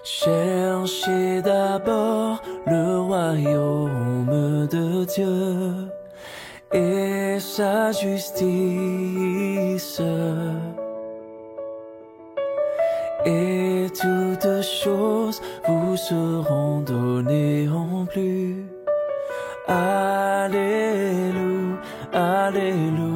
Cherchez d'abord le royaume de Dieu et sa justice, et toutes choses vous seront données en plus. Alléluia, alléluia.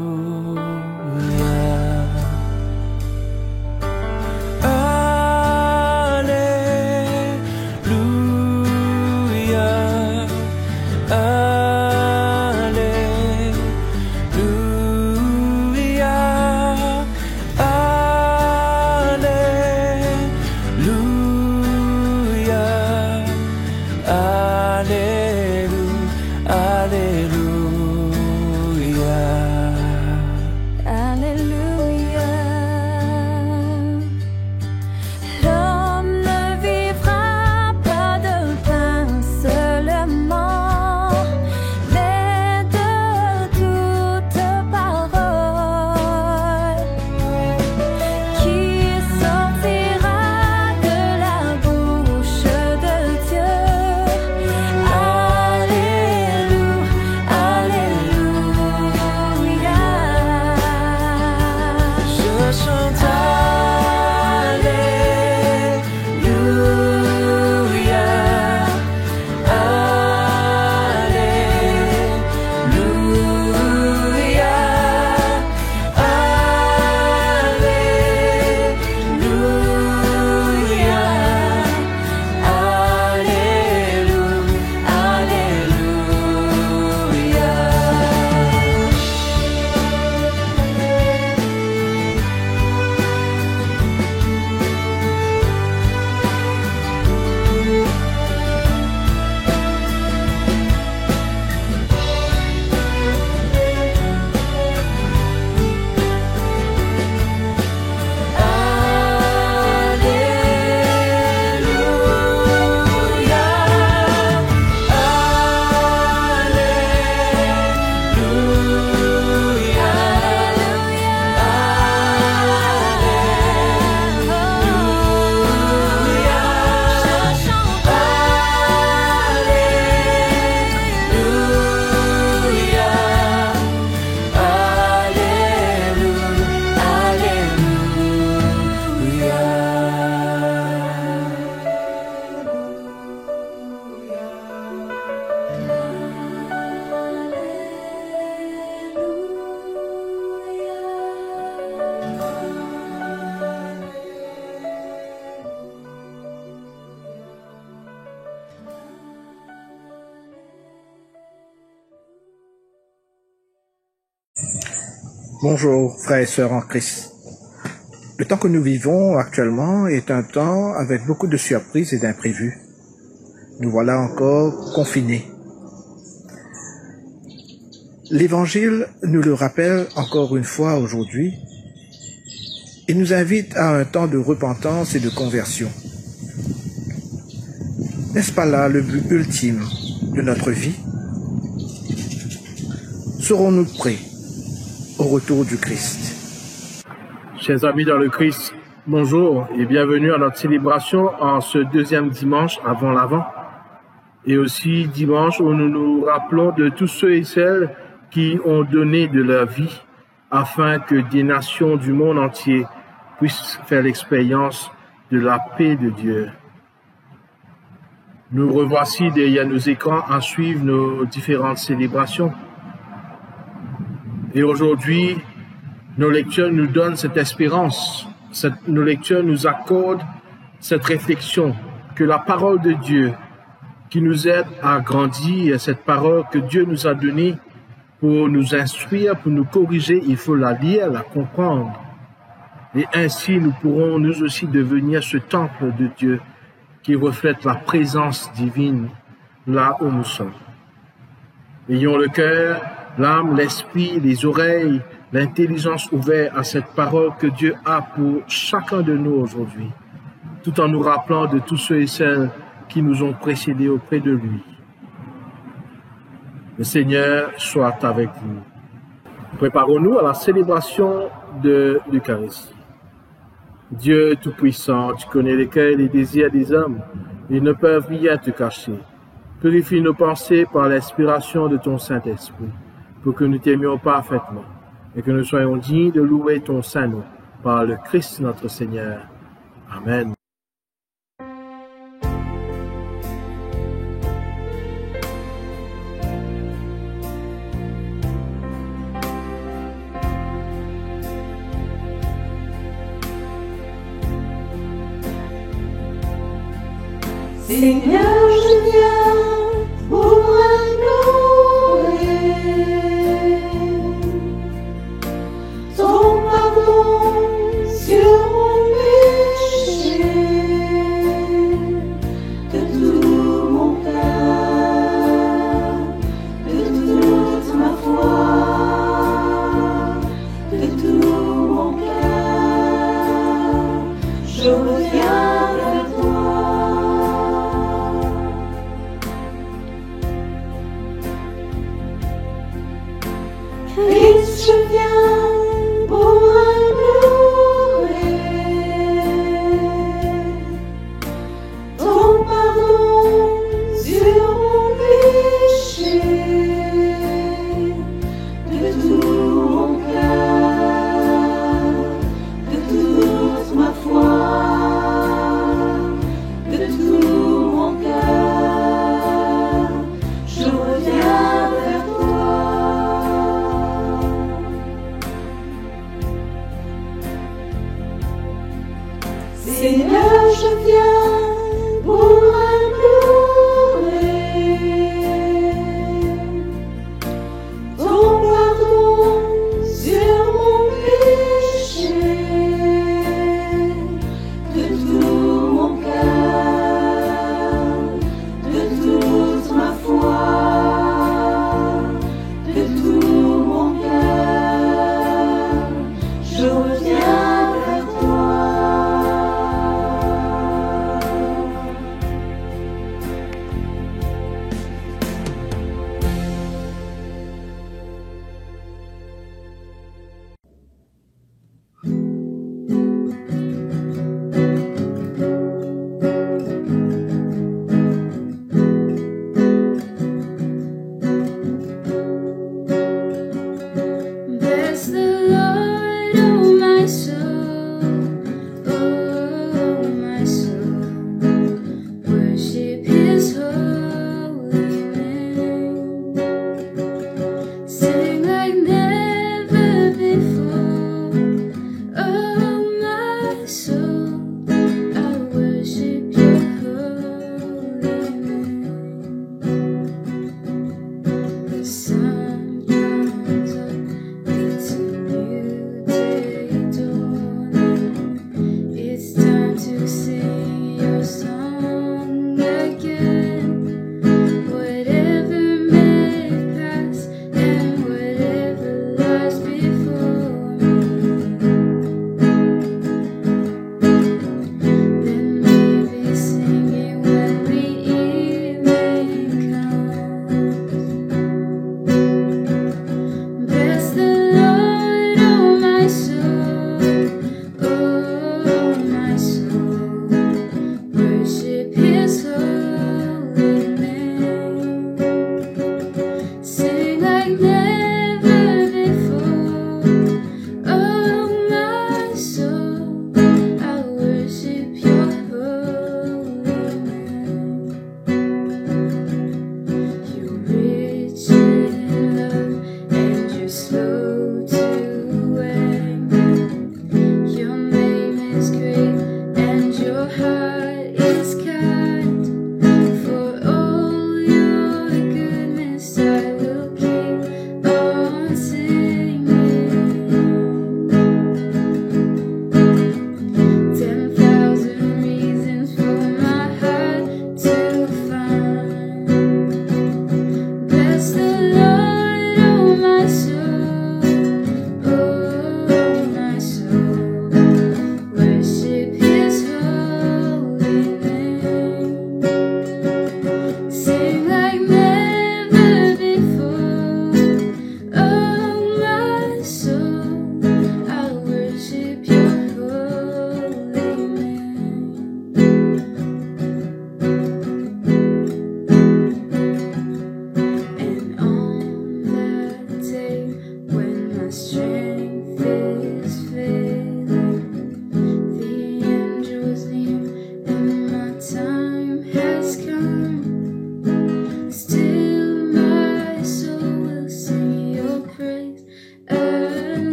Bonjour, frères et sœurs en Christ. Le temps que nous vivons actuellement est un temps avec beaucoup de surprises et d'imprévus. Nous voilà encore confinés. L'Évangile nous le rappelle encore une fois aujourd'hui. Il nous invite à un temps de repentance et de conversion. N'est-ce pas là le but ultime de notre vie? Serons-nous prêts au retour du Christ? Chers amis dans le Christ, bonjour et bienvenue à notre célébration en ce deuxième dimanche avant l'Avent, et aussi dimanche où nous nous rappelons de tous ceux et celles qui ont donné de leur vie afin que des nations du monde entier puissent faire l'expérience de la paix de Dieu. Nous revoici derrière nos écrans à suivre nos différentes célébrations. Et aujourd'hui, nos lectures nous donnent cette espérance, nos lectures nous accordent cette réflexion que la parole de Dieu qui nous aide à grandir, cette parole que Dieu nous a donnée pour nous instruire, pour nous corriger, il faut la lire, la comprendre. Et ainsi, nous pourrons nous aussi devenir ce temple de Dieu qui reflète la présence divine là où nous sommes. Ayons le cœur, l'âme, l'esprit, les oreilles, l'intelligence ouverte à cette parole que Dieu a pour chacun de nous aujourd'hui, tout en nous rappelant de tous ceux et celles qui nous ont précédés auprès de lui. Le Seigneur soit avec vous. Préparons-nous à la célébration de l'Eucharistie. Dieu Tout-Puissant, tu connais les cœurs et les désirs des hommes. Ils ne peuvent rien te cacher. Purifie nos pensées par l'inspiration de ton Saint-Esprit, pour que nous t'aimions parfaitement et que nous soyons dignes de louer ton saint nom par le Christ notre Seigneur. Amen. Seigneur, je viens pour implorer ton pardon sur mon péché, de tout mon cœur, de toute ma foi, de tout mon cœur, je reviens vers toi. Christ, je viens pour implorer ton pardon sur mon péché, de tout mon cœur, de toute ma foi, de tout mon cœur, je reviens vers toi. Seigneur, je viens pour implorer ton pardon sur mon péché, de tout mon cœur, de toute ma foi, de tout mon cœur, je reviens vers toi.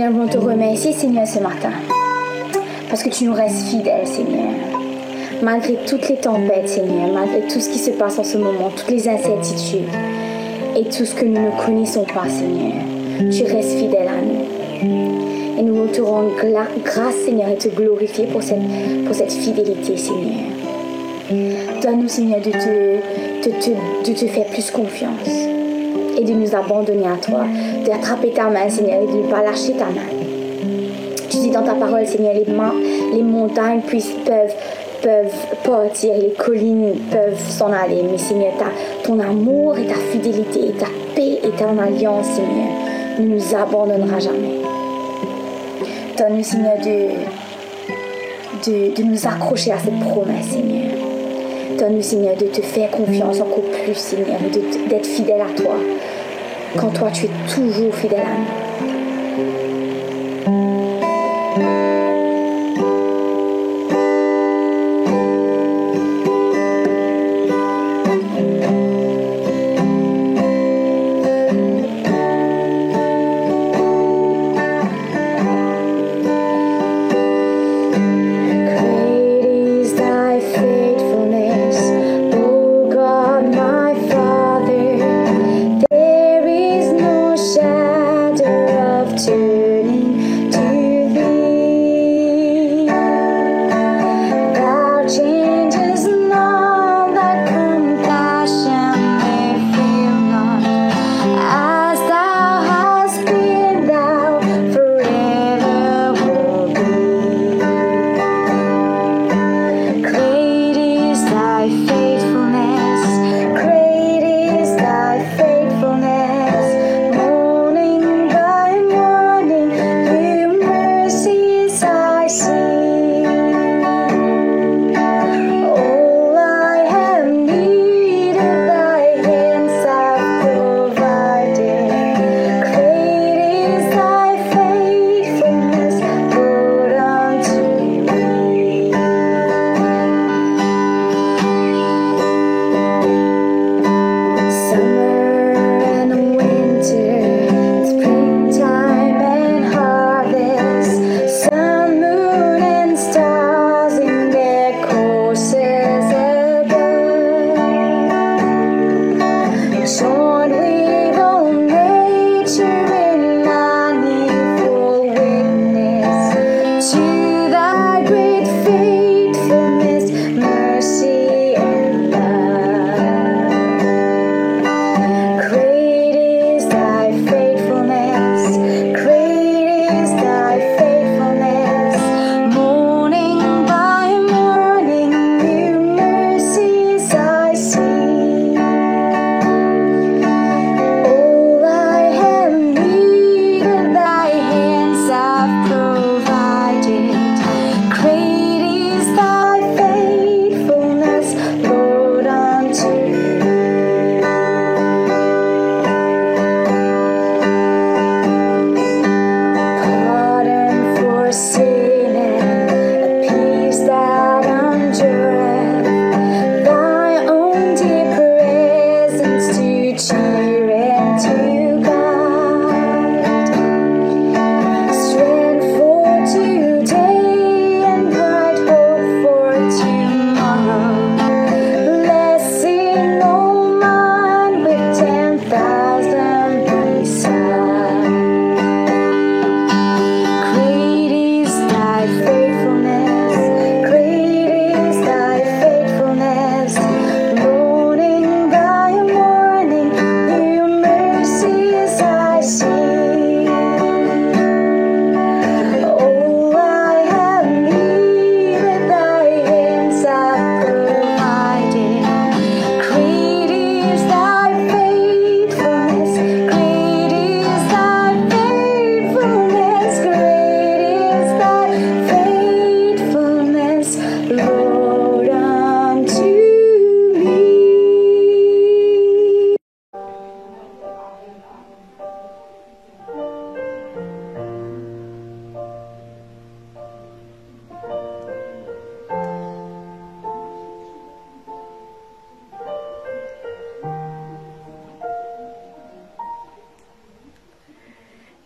nous voulons te remercier, Seigneur, ce matin. Parce que tu nous restes fidèles, Seigneur. Malgré toutes les tempêtes, Seigneur, malgré tout ce qui se passe en ce moment, toutes les incertitudes et tout ce que nous ne connaissons pas, Seigneur, tu restes fidèle à nous. Et nous te rendons grâce, Seigneur, et te glorifier pour cette fidélité, Seigneur. Donne-nous, Seigneur, de te faire plus confiance et de nous abandonner à toi, d'attraper ta main, Seigneur, et de ne pas lâcher ta main. Tu dis dans ta parole, Seigneur, les montagnes peuvent partir, les collines peuvent s'en aller, mais Seigneur, ton amour et ta fidélité et ta paix et ton alliance, Seigneur, ne nous abandonnera jamais. Donne-nous, Seigneur, de nous accrocher à cette promesse, Seigneur. Donne-nous, Seigneur, de te faire confiance encore plus, Seigneur, et d'être fidèle à toi, quand toi, tu es toujours fidèle à nous.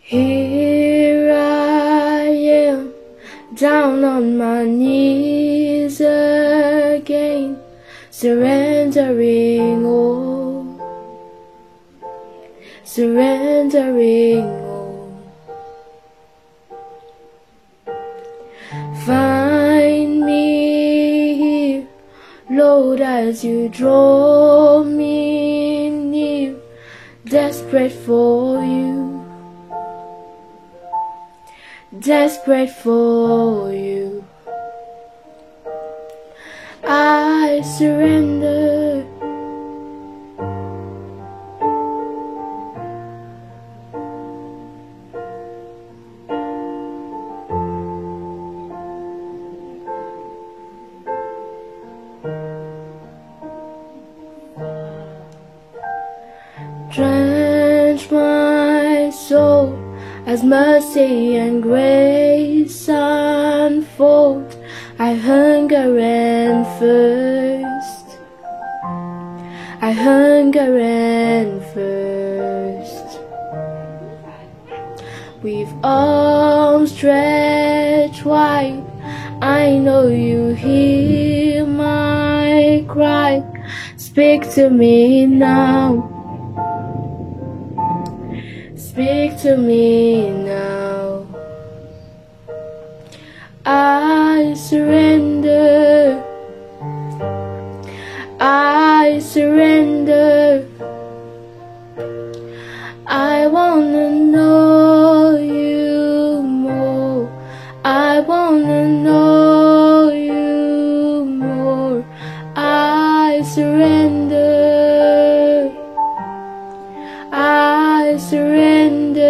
Here surrendering all, surrendering all. Find me here, Lord, as you draw me near, desperate for you, desperate for you. I surrender. Drench my soul as mercy and grace unfold. I hunger and thirst, I hunger and thirst. With arms stretched wide, I know you hear my cry. Speak to me now, speak to me now. I surrender, I surrender. I wanna know you more, I wanna know you more. I surrender, I surrender.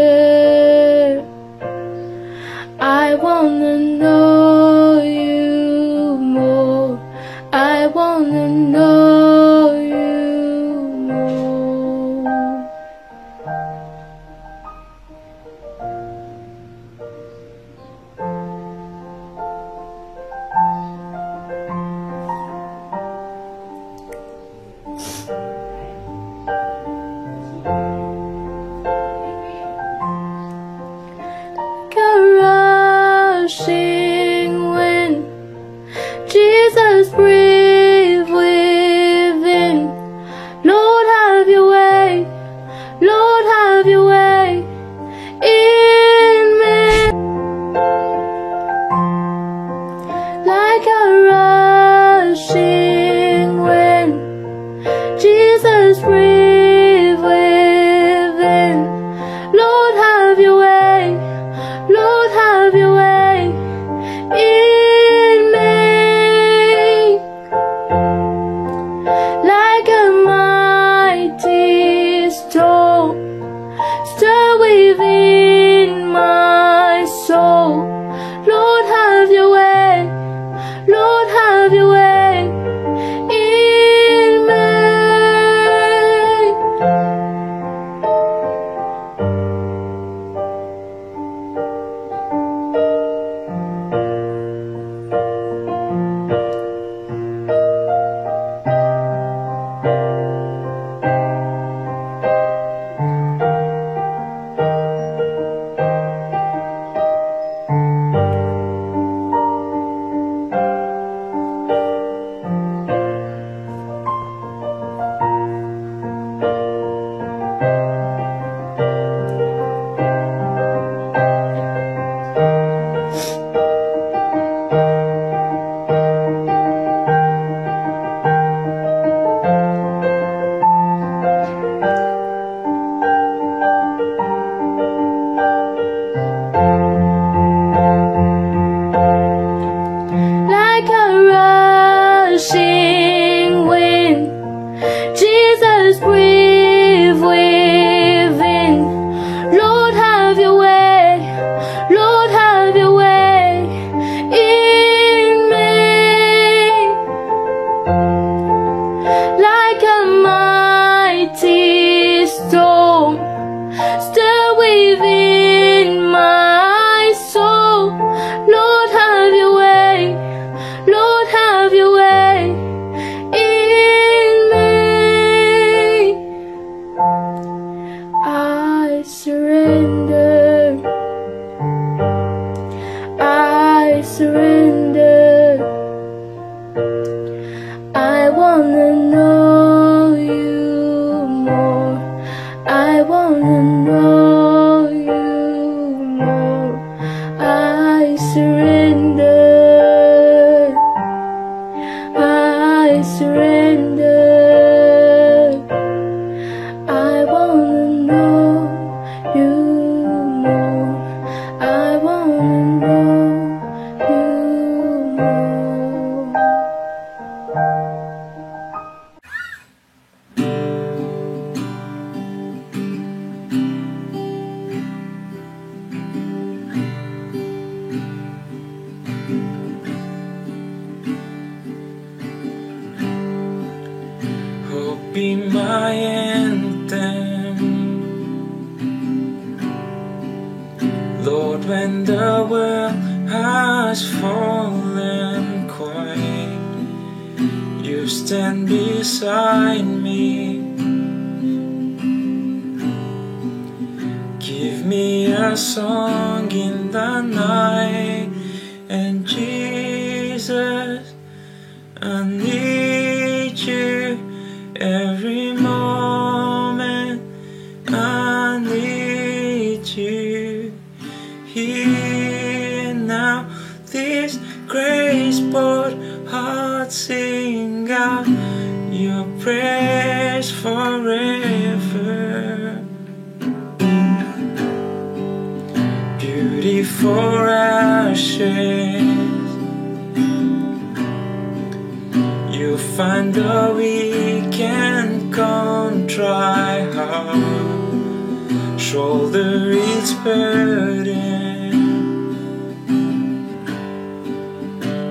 I wanna know you more, I wanna know you more. Like a rushing wind, Jesus, breathe within. Lord, have your way, Lord, have your way in me. Like a rushing wind, Jesus, breathe within. Lord, have your way, Lord, have your way in me. Like a mighty storm, stir within my soul. Lord, have your way, Lord, have your way in me. Like a rushing wind, Jesus, breathe within. Lord, have your way, Lord, have your way in me. Like a mighty storm, stir within my soul. Lord, have your way, Lord, have your way in me. be my anthem. Lord, when the world has fallen quiet, you stand beside me. Give me a song in the night, and Jesus, I need you every moment. I need you. Hear now this grace-bought heart, sing out your praise forever. Beauty for ashes, you find the weak and contrite heart, shoulder its burden,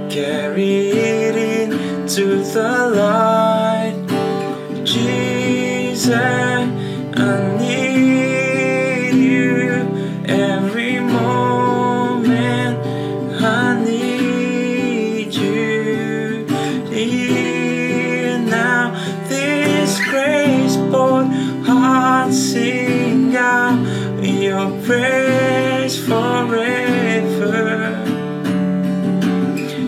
carry it into the light. Jesus, I need you every moment. I need you. Hear now this grace-bought heart, sing out your praise forever.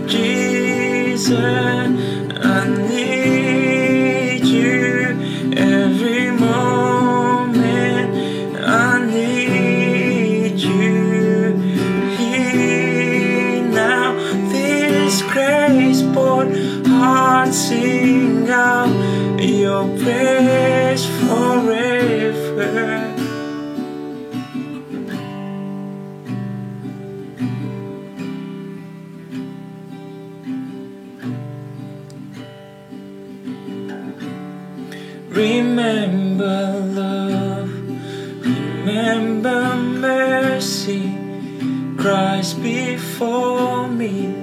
Jesus, I need you every moment. I need you. Hear now this grace-bought heart, sing out your praise forever. Remember love, remember mercy. Christ before me,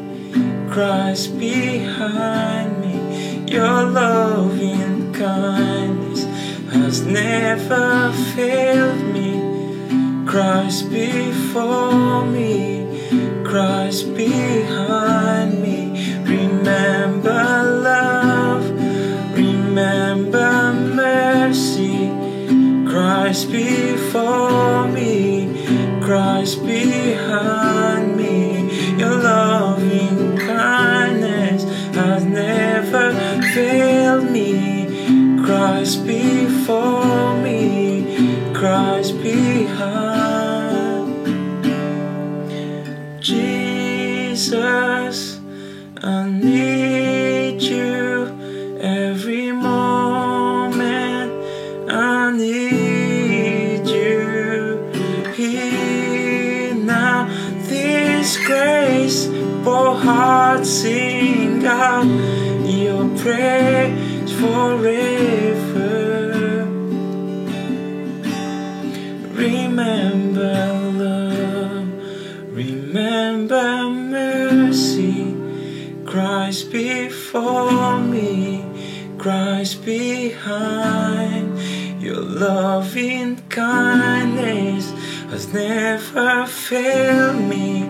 Christ behind me. Your loving kindness has never failed me. Christ before me, Christ behind me. Remember love, remember mercy. Christ before me, Christ behind me. Your loving kindness has never failed me. Christ before me, Christ behind. Jesus, I need you every moment. I need you. Hear now this grace for heart, sing out your praise forever. Remember love, remember mercy. Christ before me, Christ behind. Your loving kindness has never failed me.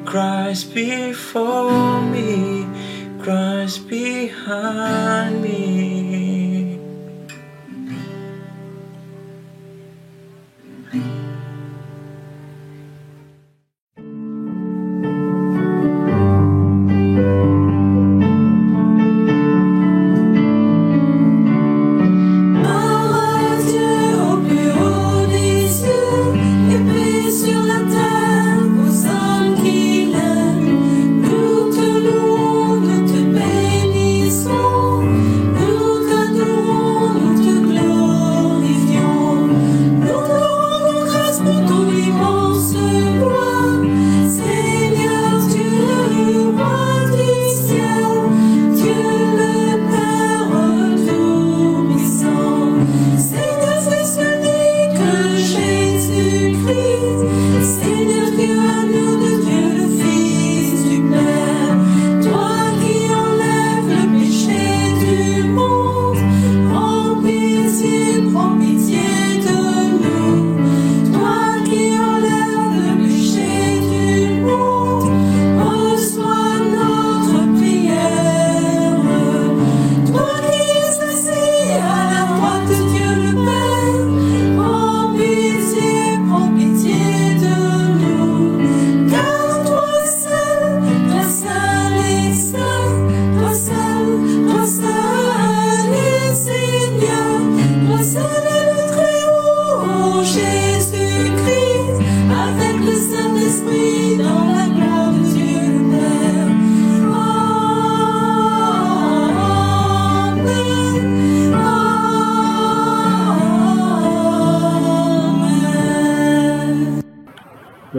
Christ before me, Christ behind me. Nous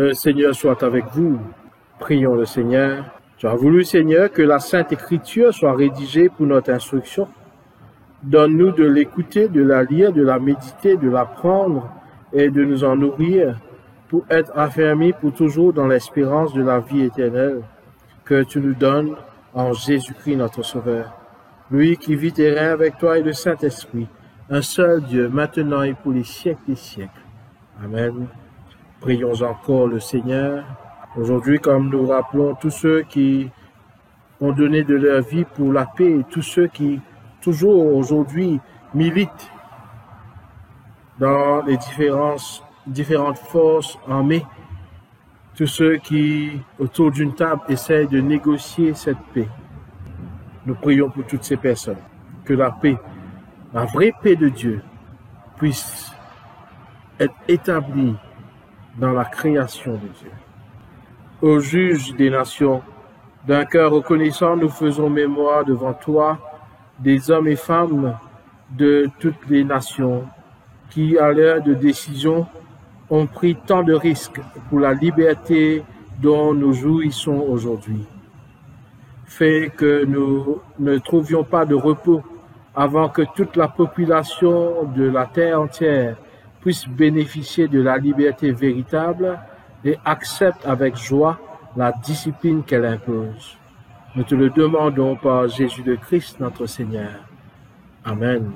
Le Seigneur soit avec vous. Prions le Seigneur. Tu as voulu, Seigneur, que la Sainte Écriture soit rédigée pour notre instruction. Donne-nous de l'écouter, de la lire, de la méditer, de l'apprendre et de nous en nourrir pour être affermis pour toujours dans l'espérance de la vie éternelle que tu nous donnes en Jésus-Christ notre Sauveur. Lui qui vit et règne avec toi et le Saint-Esprit, un seul Dieu, maintenant et pour les siècles des siècles. Amen. Prions encore le Seigneur. Aujourd'hui, comme nous rappelons tous ceux qui ont donné de leur vie pour la paix, et tous ceux qui, toujours aujourd'hui, militent dans les différentes forces armées, tous ceux qui, autour d'une table, essayent de négocier cette paix. Nous prions pour toutes ces personnes, que la paix, la vraie paix de Dieu, puisse être établie dans la création de Dieu. Ô juge des nations, d'un cœur reconnaissant, nous faisons mémoire devant toi des hommes et femmes de toutes les nations qui, à l'heure de décision, ont pris tant de risques pour la liberté dont nous jouissons aujourd'hui. Fais que nous ne trouvions pas de repos avant que toute la population de la terre entière puisse bénéficier de la liberté véritable et accepte avec joie la discipline qu'elle impose. Nous te le demandons par Jésus le Christ, notre Seigneur. Amen.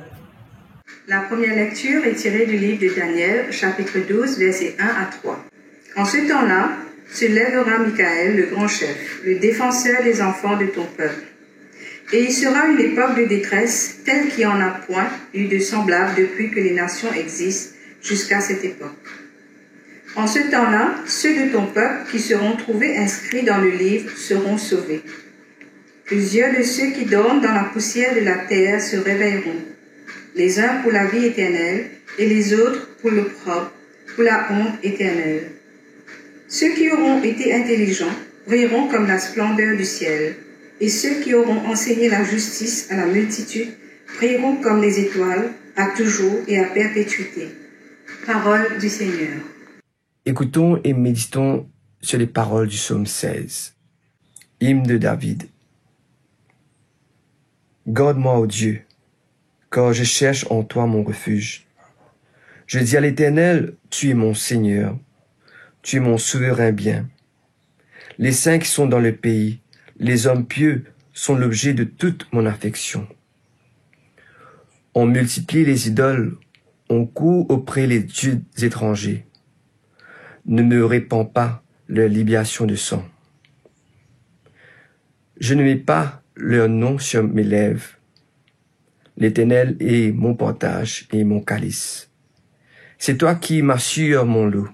La première lecture est tirée du livre de Daniel, chapitre 12, versets 1 à 3. En ce temps-là, se lèvera Michaël, le grand chef, le défenseur des enfants de ton peuple. Et il sera une époque de détresse telle qu'il n'y en a point eu de semblable depuis que les nations existent jusqu'à cette époque. En ce temps-là, ceux de ton peuple qui seront trouvés inscrits dans le livre seront sauvés. Plusieurs de ceux qui dorment dans la poussière de la terre se réveilleront, les uns pour la vie éternelle et les autres pour l'opprobre, pour la honte éternelle. Ceux qui auront été intelligents brilleront comme la splendeur du ciel, et ceux qui auront enseigné la justice à la multitude brilleront comme les étoiles, à toujours et à perpétuité. Parole du Seigneur. Écoutons et méditons sur les paroles du psaume 16. Hymne de David. Garde-moi, ô Dieu, car je cherche en toi mon refuge. Je dis à l'Éternel, tu es mon Seigneur, tu es mon souverain bien. Les saints qui sont dans le pays, les hommes pieux, sont l'objet de toute mon affection. On multiplie les idoles, on court auprès les dieux étrangers. Ne me répands pas leur libation de sang. Je ne mets pas leur nom sur mes lèvres. L'Éternel est mon partage et mon calice. C'est toi qui m'assures mon lot.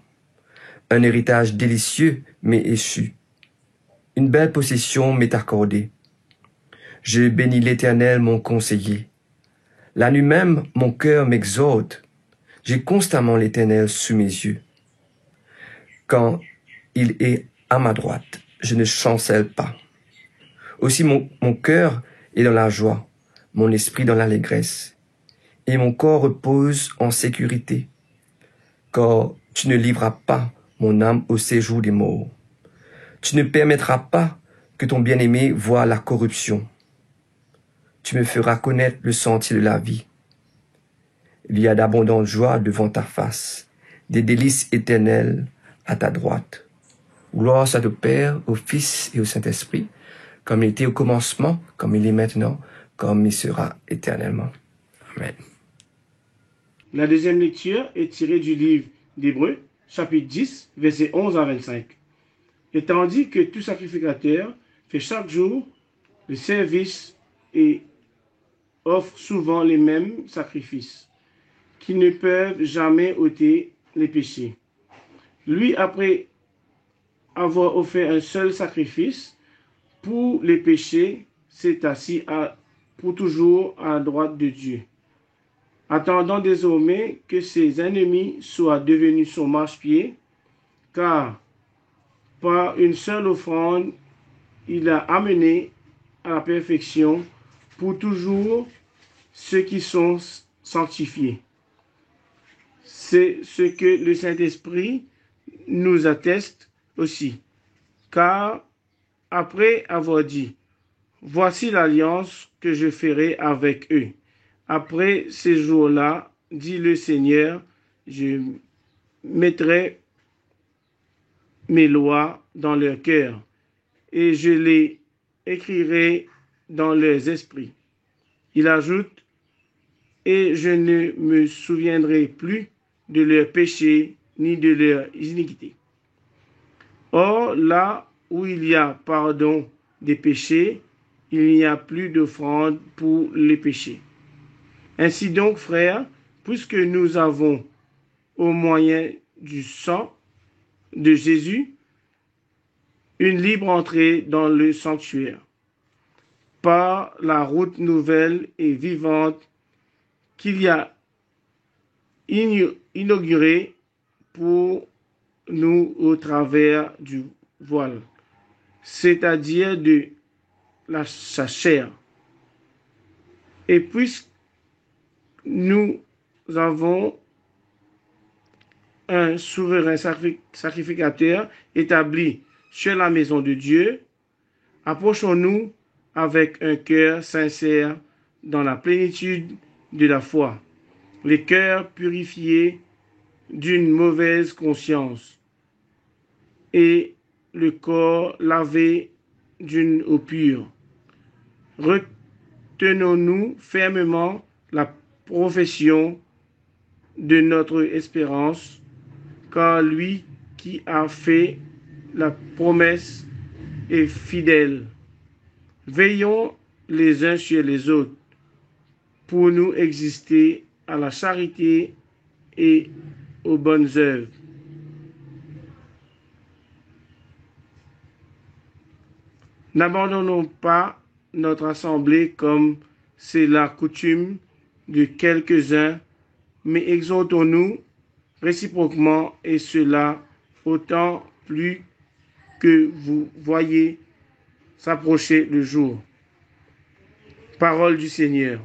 Un héritage délicieux m'est échu. Une belle possession m'est accordée. Je bénis l'Éternel, mon conseiller. La nuit même, mon cœur m'exhorte. J'ai constamment l'Éternel sous mes yeux. Quand il est à ma droite, je ne chancelle pas. Aussi mon cœur est dans la joie, mon esprit dans l'allégresse, et mon corps repose en sécurité, car tu ne livreras pas mon âme au séjour des morts. Tu ne permettras pas que ton bien-aimé voie la corruption. Tu me feras connaître le sentier de la vie. Il y a d'abondantes joies devant ta face, des délices éternelles à ta droite. Gloire soit au Père, au Fils et au Saint-Esprit, comme il était au commencement, comme il est maintenant, comme il sera éternellement. Amen. La deuxième lecture est tirée du livre d'Hébreux, chapitre 10, versets 11 à 25. Et tandis que tout sacrificateur fait chaque jour le service et offre souvent les mêmes sacrifices, qui ne peuvent jamais ôter les péchés. Lui, après avoir offert un seul sacrifice pour les péchés, s'est assis pour toujours à la droite de Dieu, attendant désormais que ses ennemis soient devenus son marchepied, car par une seule offrande, il a amené à la perfection pour toujours ceux qui sont sanctifiés. C'est ce que le Saint-Esprit nous atteste aussi. Car après avoir dit, voici l'alliance que je ferai avec eux. Après ces jours-là, dit le Seigneur, je mettrai mes lois dans leur cœur et je les écrirai dans leurs esprits. Il ajoute, et je ne me souviendrai plus de leurs péchés ni de leurs iniquités. Or, là où il y a pardon des péchés, il n'y a plus d'offrande pour les péchés. Ainsi donc, frères, puisque nous avons, au moyen du sang de Jésus, une libre entrée dans le sanctuaire, par la route nouvelle et vivante qu'il y a inaugurée pour nous au travers du voile, c'est-à-dire de sa chair. Et puisque nous avons un souverain sacrificateur établi sur la maison de Dieu, approchons-nous avec un cœur sincère dans la plénitude de la foi, les cœurs purifiés d'une mauvaise conscience et le corps lavé d'une eau pure. Retenons-nous fermement la profession de notre espérance, car lui qui a fait la promesse est fidèle. Veillons les uns sur les autres pour nous exister à la charité et aux bonnes œuvres. N'abandonnons pas notre assemblée comme c'est la coutume de quelques-uns, mais exhortons-nous réciproquement, et cela autant plus que vous voyez s'approcher le jour. Parole du Seigneur.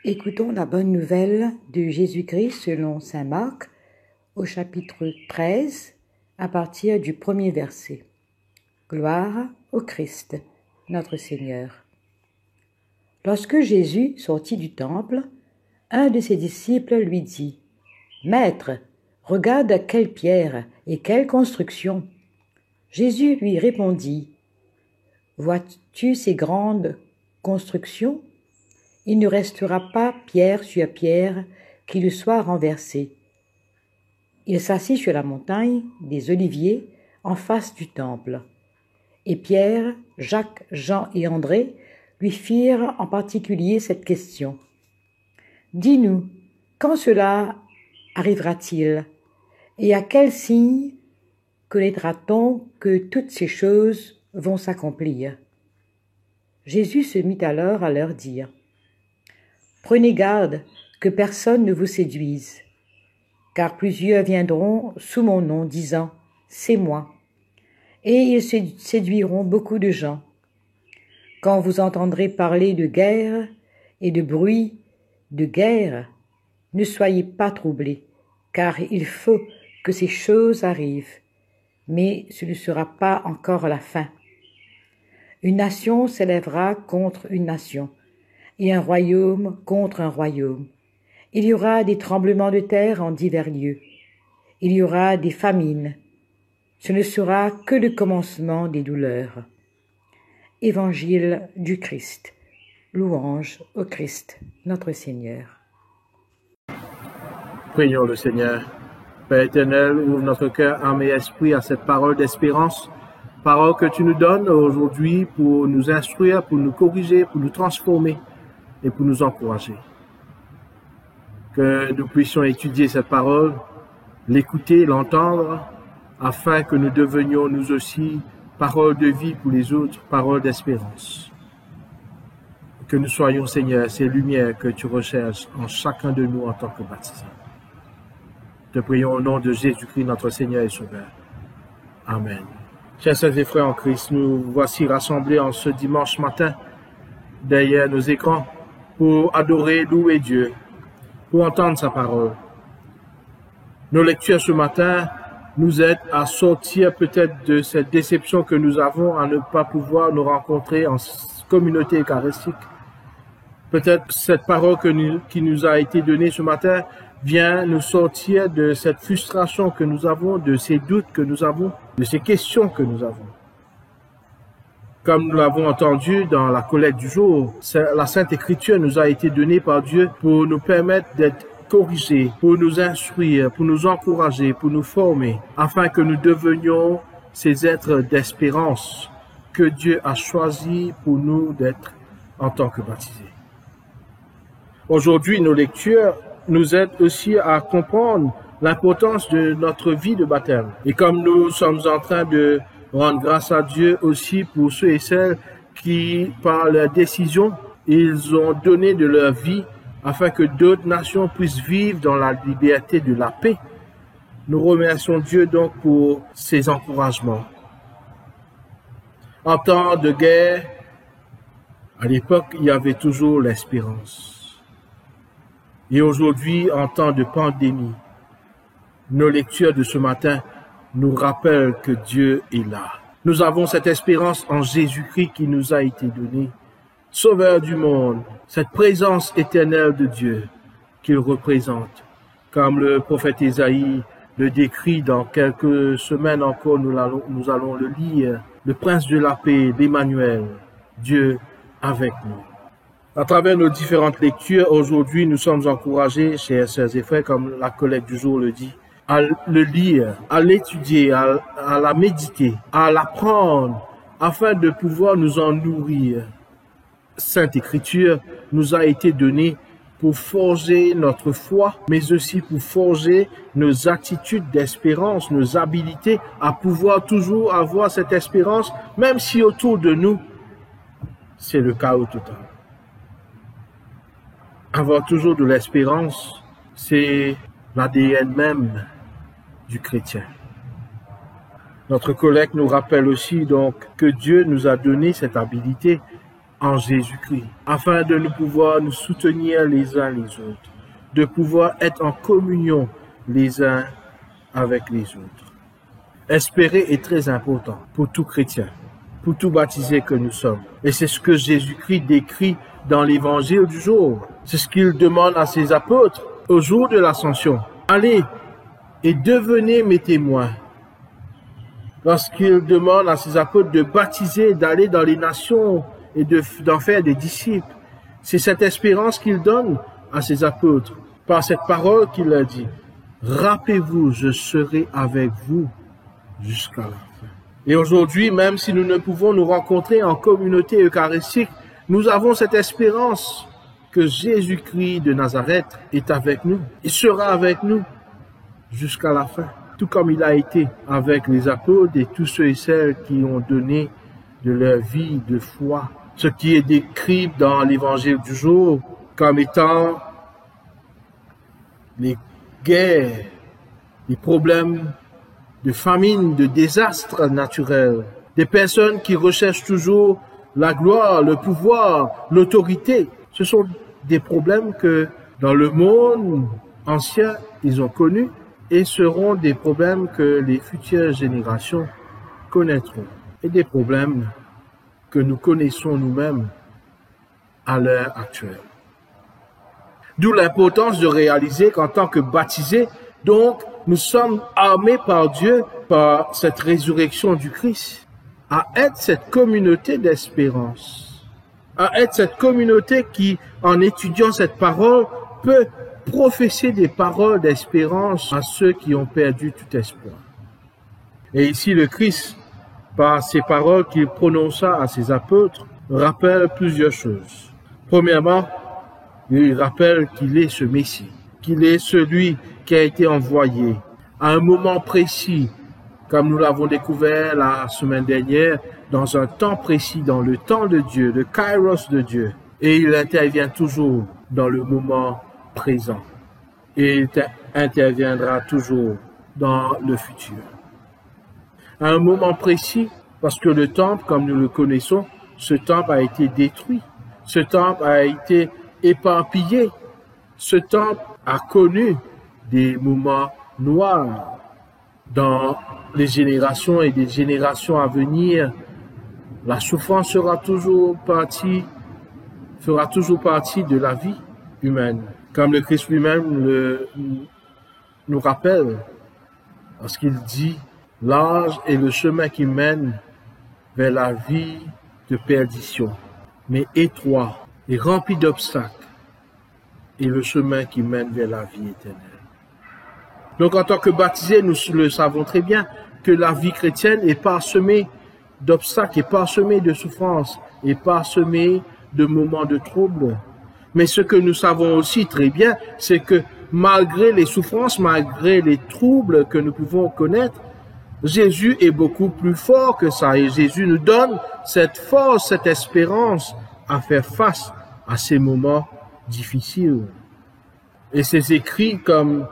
Écoutons la bonne nouvelle de Jésus-Christ selon saint Marc au chapitre 13 à partir du premier verset. Gloire au Christ, notre Seigneur. Lorsque Jésus sortit du temple, un de ses disciples lui dit : « Maître, regarde quelle pierre et quelle construction !» Jésus lui répondit : « Vois-tu ces grandes constructions ? Il ne restera pas pierre sur pierre qui ne soit renversée. » Il s'assit sur la montagne des Oliviers en face du temple. Et Pierre, Jacques, Jean et André lui firent en particulier cette question. « Dis-nous, quand cela arrivera-t-il ? Et à quel signe connaîtra-t-on que toutes ces choses vont s'accomplir ?» Jésus se mit alors à leur dire : « Prenez garde que personne ne vous séduise, car plusieurs viendront sous mon nom disant : c'est moi. Et ils séduiront beaucoup de gens. Quand vous entendrez parler de guerre et de bruit de guerre, ne soyez pas troublés, car il faut que ces choses arrivent, mais ce ne sera pas encore la fin. Une nation s'élèvera contre une nation, et un royaume contre un royaume. Il y aura des tremblements de terre en divers lieux. Il y aura des famines. Ce ne sera que le commencement des douleurs. Évangile du Christ. Louange au Christ, notre Seigneur. Prions le Seigneur. Père éternel, ouvre notre cœur, âme et esprit à cette parole d'espérance, parole que tu nous donnes aujourd'hui pour nous instruire, pour nous corriger, pour nous transformer et pour nous encourager. Que nous puissions étudier cette parole, l'écouter, l'entendre, afin que nous devenions nous aussi parole de vie pour les autres, parole d'espérance. Que nous soyons, Seigneur, ces lumières que tu recherches en chacun de nous en tant que baptisés. Te prions au nom de Jésus-Christ, notre Seigneur et Sauveur. Amen. Chers sœurs et frères en Christ, nous voici rassemblés en ce dimanche matin derrière nos écrans pour adorer, louer Dieu, pour entendre sa parole. Nos lectures ce matin nous aident à sortir peut-être de cette déception que nous avons à ne pas pouvoir nous rencontrer en communauté eucharistique. Peut-être cette parole qui nous a été donnée ce matin vient nous sortir de cette frustration que nous avons, de ces doutes que nous avons, de ces questions que nous avons. Comme nous l'avons entendu dans la collecte du jour, la Sainte Écriture nous a été donnée par Dieu pour nous permettre d'être corrigés, pour nous instruire, pour nous encourager, pour nous former, afin que nous devenions ces êtres d'espérance que Dieu a choisi pour nous d'être en tant que baptisés. Aujourd'hui, nos lectures nous aident aussi à comprendre l'importance de notre vie de baptême. Et comme nous sommes en train de rendre grâce à Dieu aussi pour ceux et celles qui, par leur décision, ils ont donné de leur vie afin que d'autres nations puissent vivre dans la liberté de la paix. Nous remercions Dieu donc pour ces encouragements. En temps de guerre, à l'époque, il y avait toujours l'espérance. Et aujourd'hui, en temps de pandémie, nos lectures de ce matin nous rappellent que Dieu est là. Nous avons cette espérance en Jésus-Christ qui nous a été donnée, Sauveur du monde, cette présence éternelle de Dieu qu'il représente. Comme le prophète Ésaïe le décrit dans quelques semaines encore, nous allons le lire, le prince de la paix, l'Emmanuel, Dieu avec nous. À travers nos différentes lectures, aujourd'hui, nous sommes encouragés, chers sœurs et frères, comme la collecte du jour le dit, à le lire, à l'étudier, à la méditer, à l'apprendre, afin de pouvoir nous en nourrir. Sainte Écriture nous a été donnée pour forger notre foi, mais aussi pour forger nos attitudes d'espérance, nos habilités à pouvoir toujours avoir cette espérance, même si autour de nous, c'est le chaos total. Avoir toujours de l'espérance, c'est l'ADN même du chrétien. Notre collecte nous rappelle aussi donc que Dieu nous a donné cette habilité en Jésus-Christ, afin de nous pouvoir nous soutenir les uns les autres, de pouvoir être en communion les uns avec les autres. Espérer est très important pour tout chrétien, pour tout baptisé que nous sommes. Et c'est ce que Jésus-Christ décrit dans l'évangile du jour. C'est ce qu'il demande à ses apôtres au jour de l'ascension. Allez et devenez mes témoins. Lorsqu'il demande à ses apôtres de baptiser, d'aller dans les nations et d'en faire des disciples, c'est cette espérance qu'il donne à ses apôtres par cette parole qu'il leur dit. Rappelez-vous, je serai avec vous jusqu'à la fin. Et aujourd'hui, même si nous ne pouvons nous rencontrer en communauté eucharistique, nous avons cette espérance que Jésus-Christ de Nazareth est avec nous. Il sera avec nous jusqu'à la fin, tout comme il a été avec les apôtres et tous ceux et celles qui ont donné de leur vie de foi. Ce qui est décrit dans l'évangile du jour comme étant les guerres, les problèmes de famine, de désastres naturels, des personnes qui recherchent toujours la gloire, le pouvoir, l'autorité. Ce sont des problèmes que dans le monde ancien, ils ont connus et seront des problèmes que les futures générations connaîtront. Et des problèmes que nous connaissons nous-mêmes à l'heure actuelle. D'où l'importance de réaliser qu'en tant que baptisés, donc, nous sommes armés par Dieu, par cette résurrection du Christ, à être cette communauté d'espérance, à être cette communauté qui, en étudiant cette parole, peut professer des paroles d'espérance à ceux qui ont perdu tout espoir. Et ici, le Christ, par ces paroles qu'il prononça à ses apôtres, rappelle plusieurs choses. Premièrement, il rappelle qu'il est ce Messie, qu'il est celui qui a été envoyé à un moment précis, comme nous l'avons découvert la semaine dernière, dans un temps précis, dans le temps de Dieu, le kairos de Dieu. Et il intervient toujours dans le moment présent. Et il interviendra toujours dans le futur. À un moment précis, parce que le temple, comme nous le connaissons, ce temple a été détruit. Ce temple a été éparpillé. Ce temple a connu des moments noirs dans les générations et des générations à venir. La souffrance fera toujours partie de la vie humaine. Comme le Christ lui-même nous rappelle, parce qu'il dit, large est le chemin qui mène vers la vie de perdition, mais étroit et rempli d'obstacles est le chemin qui mène vers la vie éternelle. Donc, en tant que baptisés, nous le savons très bien que la vie chrétienne est parsemée d'obstacles, est parsemée de souffrances, est parsemée de moments de trouble. Mais ce que nous savons aussi très bien, c'est que malgré les souffrances, malgré les troubles que nous pouvons connaître, Jésus est beaucoup plus fort que ça. Et Jésus nous donne cette force, cette espérance à faire face à ces moments difficiles. Et ces écrits, comme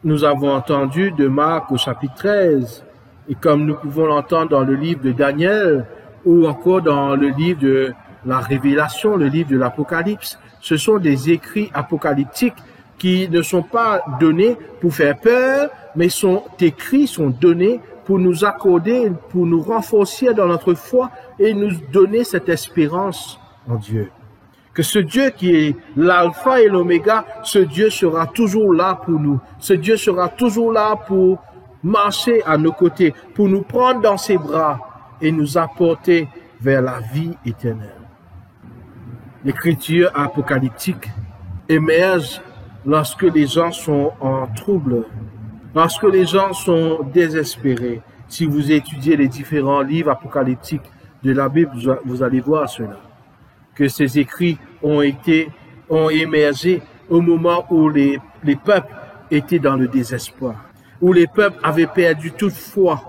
nous avons entendu de Marc au chapitre 13, et comme nous pouvons l'entendre dans le livre de Daniel, ou encore dans le livre de la Révélation, le livre de l'Apocalypse, ce sont des écrits apocalyptiques qui ne sont pas donnés pour faire peur, mais sont écrits, sont donnés pour nous accorder, pour nous renforcer dans notre foi et nous donner cette espérance en Dieu. Que ce Dieu qui est l'alpha et l'oméga, ce Dieu sera toujours là pour nous. Ce Dieu sera toujours là pour marcher à nos côtés, pour nous prendre dans ses bras et nous apporter vers la vie éternelle. L'écriture apocalyptique émerge lorsque les gens sont en trouble, lorsque les gens sont désespérés. Si vous étudiez les différents livres apocalyptiques de la Bible, vous allez voir cela. Que ces écrits ont émergé au moment où les peuples étaient dans le désespoir, où les peuples avaient perdu toute foi,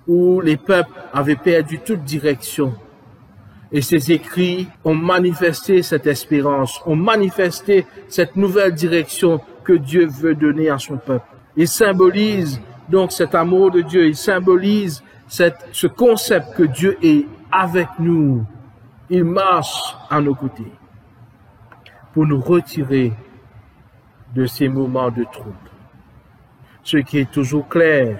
où les peuples avaient perdu toute direction. Et ces écrits ont manifesté cette espérance, ont manifesté cette nouvelle direction que Dieu veut donner à son peuple. Ils symbolisent donc cet amour de Dieu, ils symbolisent ce concept que Dieu est avec nous Il marche à nos côtés pour nous retirer de ces moments de trouble. Ce qui est toujours clair,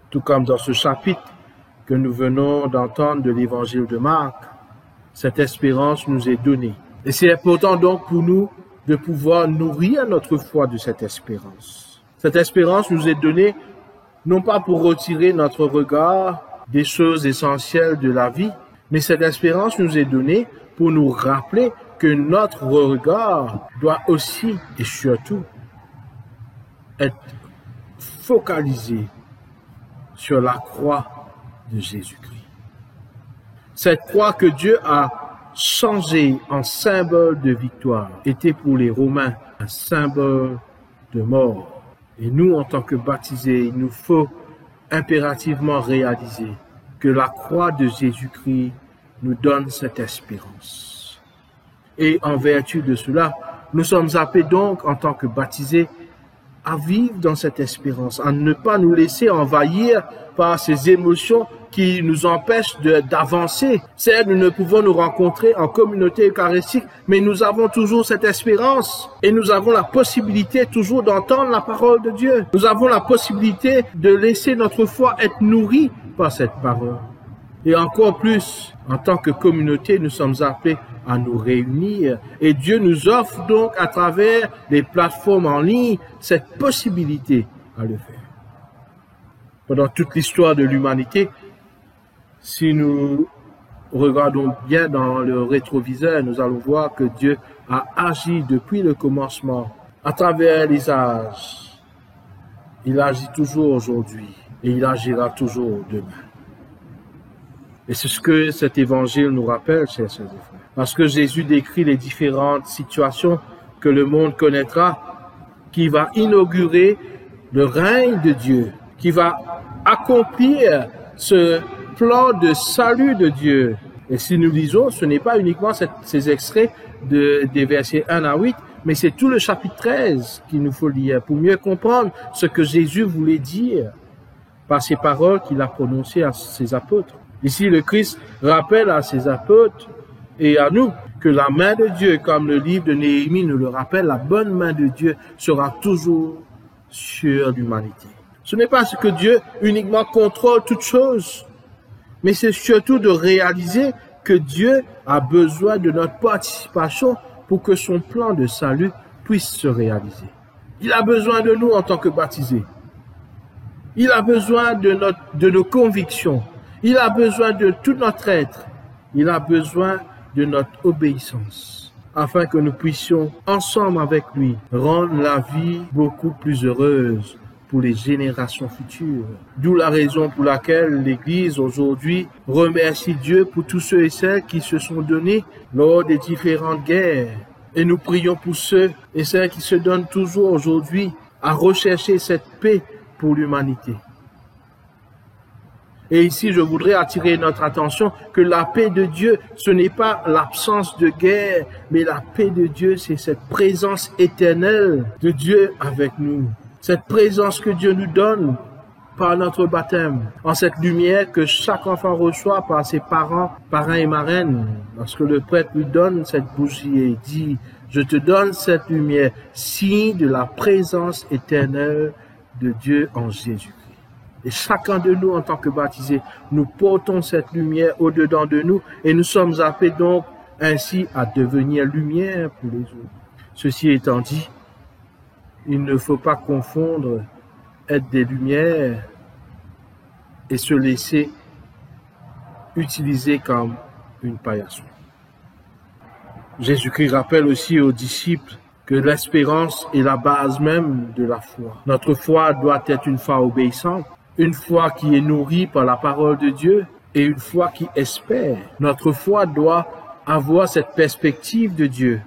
tout comme dans ce chapitre que nous venons d'entendre de l'évangile de Marc, cette espérance nous est donnée. Et c'est important donc pour nous de pouvoir nourrir notre foi de cette espérance. Cette espérance nous est donnée non pas pour retirer notre regard des choses essentielles de la vie, mais cette espérance nous est donnée pour nous rappeler que notre regard doit aussi et surtout être focalisé sur la croix de Jésus-Christ. Cette croix que Dieu a changée en symbole de victoire était pour les Romains un symbole de mort. Et nous, en tant que baptisés, il nous faut impérativement réaliser que la croix de Jésus-Christ nous donne cette espérance. Et en vertu de cela, nous sommes appelés donc, en tant que baptisés, à vivre dans cette espérance, à ne pas nous laisser envahir par ces émotions qui nous empêchent d'avancer. Certes, nous ne pouvons nous rencontrer en communauté eucharistique, mais nous avons toujours cette espérance et nous avons la possibilité toujours d'entendre la parole de Dieu. Nous avons la possibilité de laisser notre foi être nourrie par cette parole. Et encore plus, en tant que communauté, nous sommes appelés à nous réunir. Et Dieu nous offre donc à travers les plateformes en ligne cette possibilité à le faire. Pendant toute l'histoire de l'humanité, si nous regardons bien dans le rétroviseur, nous allons voir que Dieu a agi depuis le commencement à travers les âges. Il agit toujours aujourd'hui et il agira toujours demain. Et c'est ce que cet évangile nous rappelle, chers sœurs et frères. Parce que Jésus décrit les différentes situations que le monde connaîtra, qui va inaugurer le règne de Dieu, qui va accomplir ce plan de salut de Dieu. Et si nous lisons, ce n'est pas uniquement ces extraits des versets 1 à 8, mais c'est tout le chapitre 13 qu'il nous faut lire pour mieux comprendre ce que Jésus voulait dire par ces paroles qu'il a prononcées à ses apôtres. Ici, le Christ rappelle à ses apôtres et à nous que la main de Dieu, comme le livre de Néhémie nous le rappelle, la bonne main de Dieu sera toujours sur l'humanité. Ce n'est pas ce que Dieu uniquement contrôle toutes choses, mais c'est surtout de réaliser que Dieu a besoin de notre participation pour que son plan de salut puisse se réaliser. Il a besoin de nous en tant que baptisés. Il a besoin de nos convictions. Il a besoin de tout notre être. Il a besoin de notre obéissance, afin que nous puissions, ensemble avec lui, rendre la vie beaucoup plus heureuse pour les générations futures. D'où la raison pour laquelle l'Église aujourd'hui remercie Dieu pour tous ceux et celles qui se sont donnés lors des différentes guerres. Et nous prions pour ceux et celles qui se donnent toujours aujourd'hui à rechercher cette paix pour l'humanité. Et ici, je voudrais attirer notre attention que la paix de Dieu, ce n'est pas l'absence de guerre, mais la paix de Dieu, c'est cette présence éternelle de Dieu avec nous. Cette présence que Dieu nous donne par notre baptême, en cette lumière que chaque enfant reçoit par ses parents et marraines. Lorsque le prêtre lui donne cette bougie et dit « Je te donne cette lumière, signe de la présence éternelle de Dieu en Jésus. » Et chacun de nous, en tant que baptisés, nous portons cette lumière au-dedans de nous et nous sommes appelés donc ainsi à devenir lumière pour les autres. Ceci étant dit, il ne faut pas confondre être des lumières et se laisser utiliser comme une paillasson. Jésus-Christ rappelle aussi aux disciples que l'espérance est la base même de la foi. Notre foi doit être une foi obéissante, une foi qui est nourrie par la parole de Dieu et une foi qui espère. Notre foi doit avoir cette perspective de Dieu.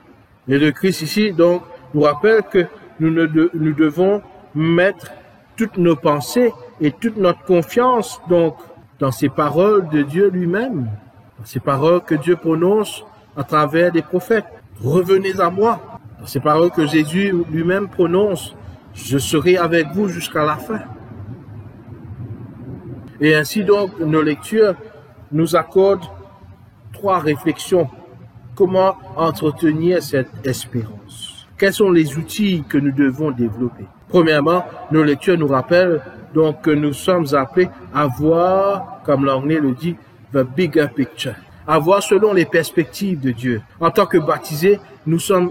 Et le Christ ici, donc, nous rappelle que nous devons mettre toutes nos pensées et toute notre confiance, donc, dans ces paroles de Dieu lui-même, dans ces paroles que Dieu prononce à travers des prophètes. Revenez à moi. Dans ces paroles que Jésus lui-même prononce, je serai avec vous jusqu'à la fin. Et ainsi donc, nos lectures nous accordent 3 réflexions. Comment entretenir cette espérance? Quels sont les outils que nous devons développer? Premièrement, nos lectures nous rappellent donc que nous sommes appelés à voir, comme l'anglais le dit, the bigger picture. À voir selon les perspectives de Dieu. En tant que baptisés, nous sommes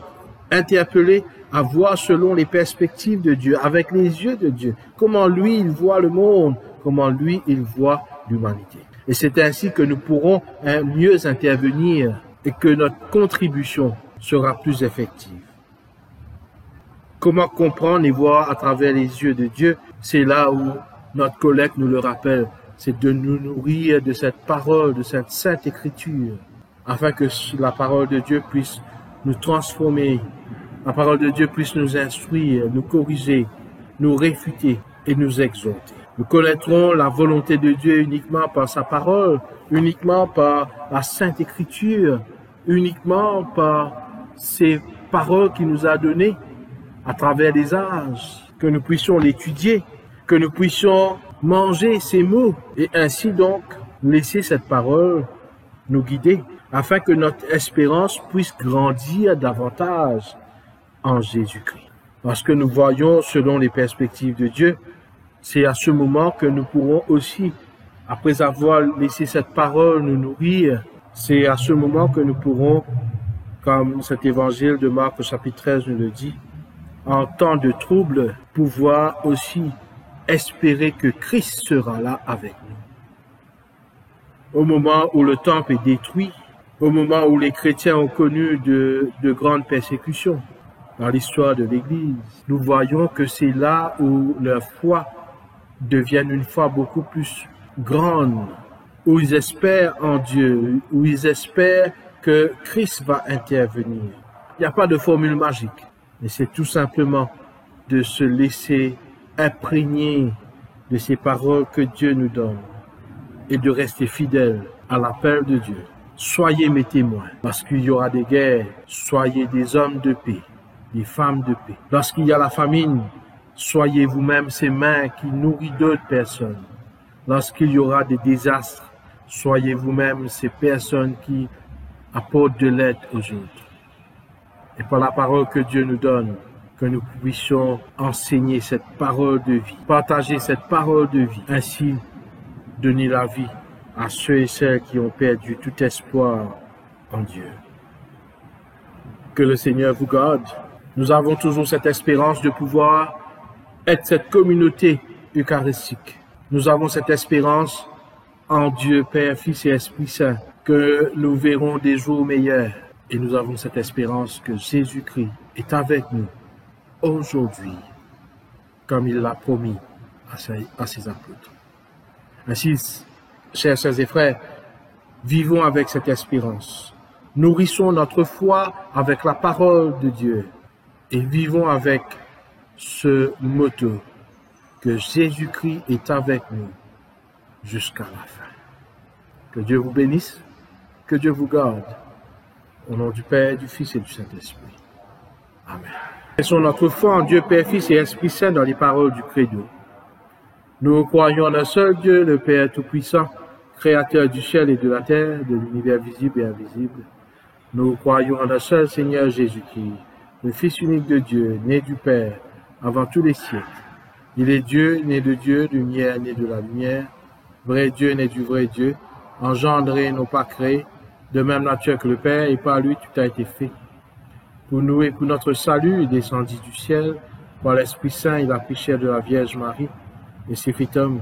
interpellés à voir selon les perspectives de Dieu, avec les yeux de Dieu. Comment lui, il voit le monde, comment lui, il voit l'humanité. Et c'est ainsi que nous pourrons mieux intervenir et que notre contribution sera plus effective. Comment comprendre et voir à travers les yeux de Dieu? C'est là où notre collègue nous le rappelle. C'est de nous nourrir de cette parole, de cette sainte écriture, afin que la parole de Dieu puisse nous transformer, la parole de Dieu puisse nous instruire, nous corriger, nous réfuter et nous exhorter. Nous connaîtrons la volonté de Dieu uniquement par sa parole, uniquement par la sainte écriture, uniquement par ces paroles qu'il nous a données à travers les âges, que nous puissions l'étudier, que nous puissions manger ces mots et ainsi donc laisser cette parole nous guider afin que notre espérance puisse grandir davantage en Jésus-Christ. Parce que nous voyons selon les perspectives de Dieu, c'est à ce moment que nous pourrons aussi, après avoir laissé cette parole nous nourrir, c'est à ce moment que nous pourrons, comme cet évangile de Marc au chapitre 13 nous le dit, en temps de trouble, pouvoir aussi espérer que Christ sera là avec nous. Au moment où le temple est détruit, au moment où les chrétiens ont connu de grandes persécutions dans l'histoire de l'Église, nous voyons que c'est là où leur foi devient une foi beaucoup plus grande, où ils espèrent en Dieu, où ils espèrent que Christ va intervenir. Il n'y a pas de formule magique, mais c'est tout simplement de se laisser imprégner de ces paroles que Dieu nous donne et de rester fidèle à l'appel de Dieu. Soyez mes témoins, parce qu'il y aura des guerres, soyez des hommes de paix, des femmes de paix. Lorsqu'il y a la famine, soyez vous-même ces mains qui nourrissent d'autres personnes. Lorsqu'il y aura des désastres, soyez vous-même ces personnes qui apportent de l'aide aux autres. Et par la parole que Dieu nous donne, que nous puissions enseigner cette parole de vie, partager cette parole de vie, ainsi donner la vie à ceux et celles qui ont perdu tout espoir en Dieu. Que le Seigneur vous garde. Nous avons toujours cette espérance de pouvoir être cette communauté eucharistique. Nous avons cette espérance en Dieu, Père, Fils et Esprit Saint, que nous verrons des jours meilleurs. Et nous avons cette espérance que Jésus-Christ est avec nous aujourd'hui, comme il l'a promis à ses apôtres. Ainsi, chers sœurs et frères, vivons avec cette espérance. Nourrissons notre foi avec la parole de Dieu et vivons avec ce motto que Jésus-Christ est avec nous jusqu'à la fin. Que Dieu vous bénisse, que Dieu vous garde. Au nom du Père, du Fils et du Saint-Esprit. Amen. Laissons notre foi en Dieu, Père, Fils et Esprit Saint dans les paroles du Credo. Nous croyons en un seul Dieu, le Père Tout-Puissant, Créateur du ciel et de la terre, de l'univers visible et invisible. Nous croyons en un seul Seigneur Jésus-Christ, le Fils unique de Dieu, né du Père, avant tous les siècles. Il est Dieu, né de Dieu, lumière, né de la lumière, vrai Dieu, né du vrai Dieu, engendré, non pas créé, de même nature que le Père, et par lui tout a été fait. Pour nous et pour notre salut, il descendit du ciel, par l'Esprit Saint, il a pris chair de la Vierge Marie, et s'est fait homme,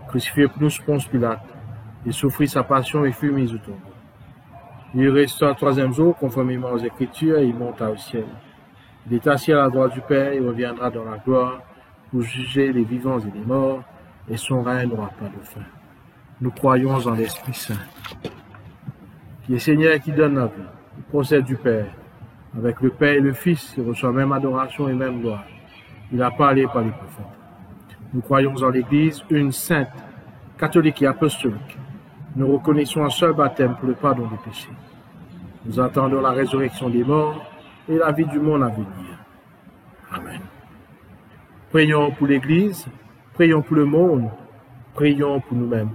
crucifié pour nous sous Ponce Pilate, il souffrit sa passion et fut mis au tombeau. Il resta le troisième jour, conformément aux Écritures, et il monta au ciel. Il est assis à la droite du Père, il reviendra dans la gloire, pour juger les vivants et les morts, et son règne n'aura pas de fin. Nous croyons en l'Esprit Saint, qui est Seigneur et qui donne la vie, il procède du Père. Avec le Père et le Fils, il reçoit même adoration et même gloire. Il a parlé par les prophètes. Nous croyons en l'Église, une sainte, catholique et apostolique. Nous reconnaissons un seul baptême pour le pardon des péchés. Nous attendons la résurrection des morts et la vie du monde à venir. Amen. Prions pour l'Église, prions pour le monde, prions pour nous-mêmes.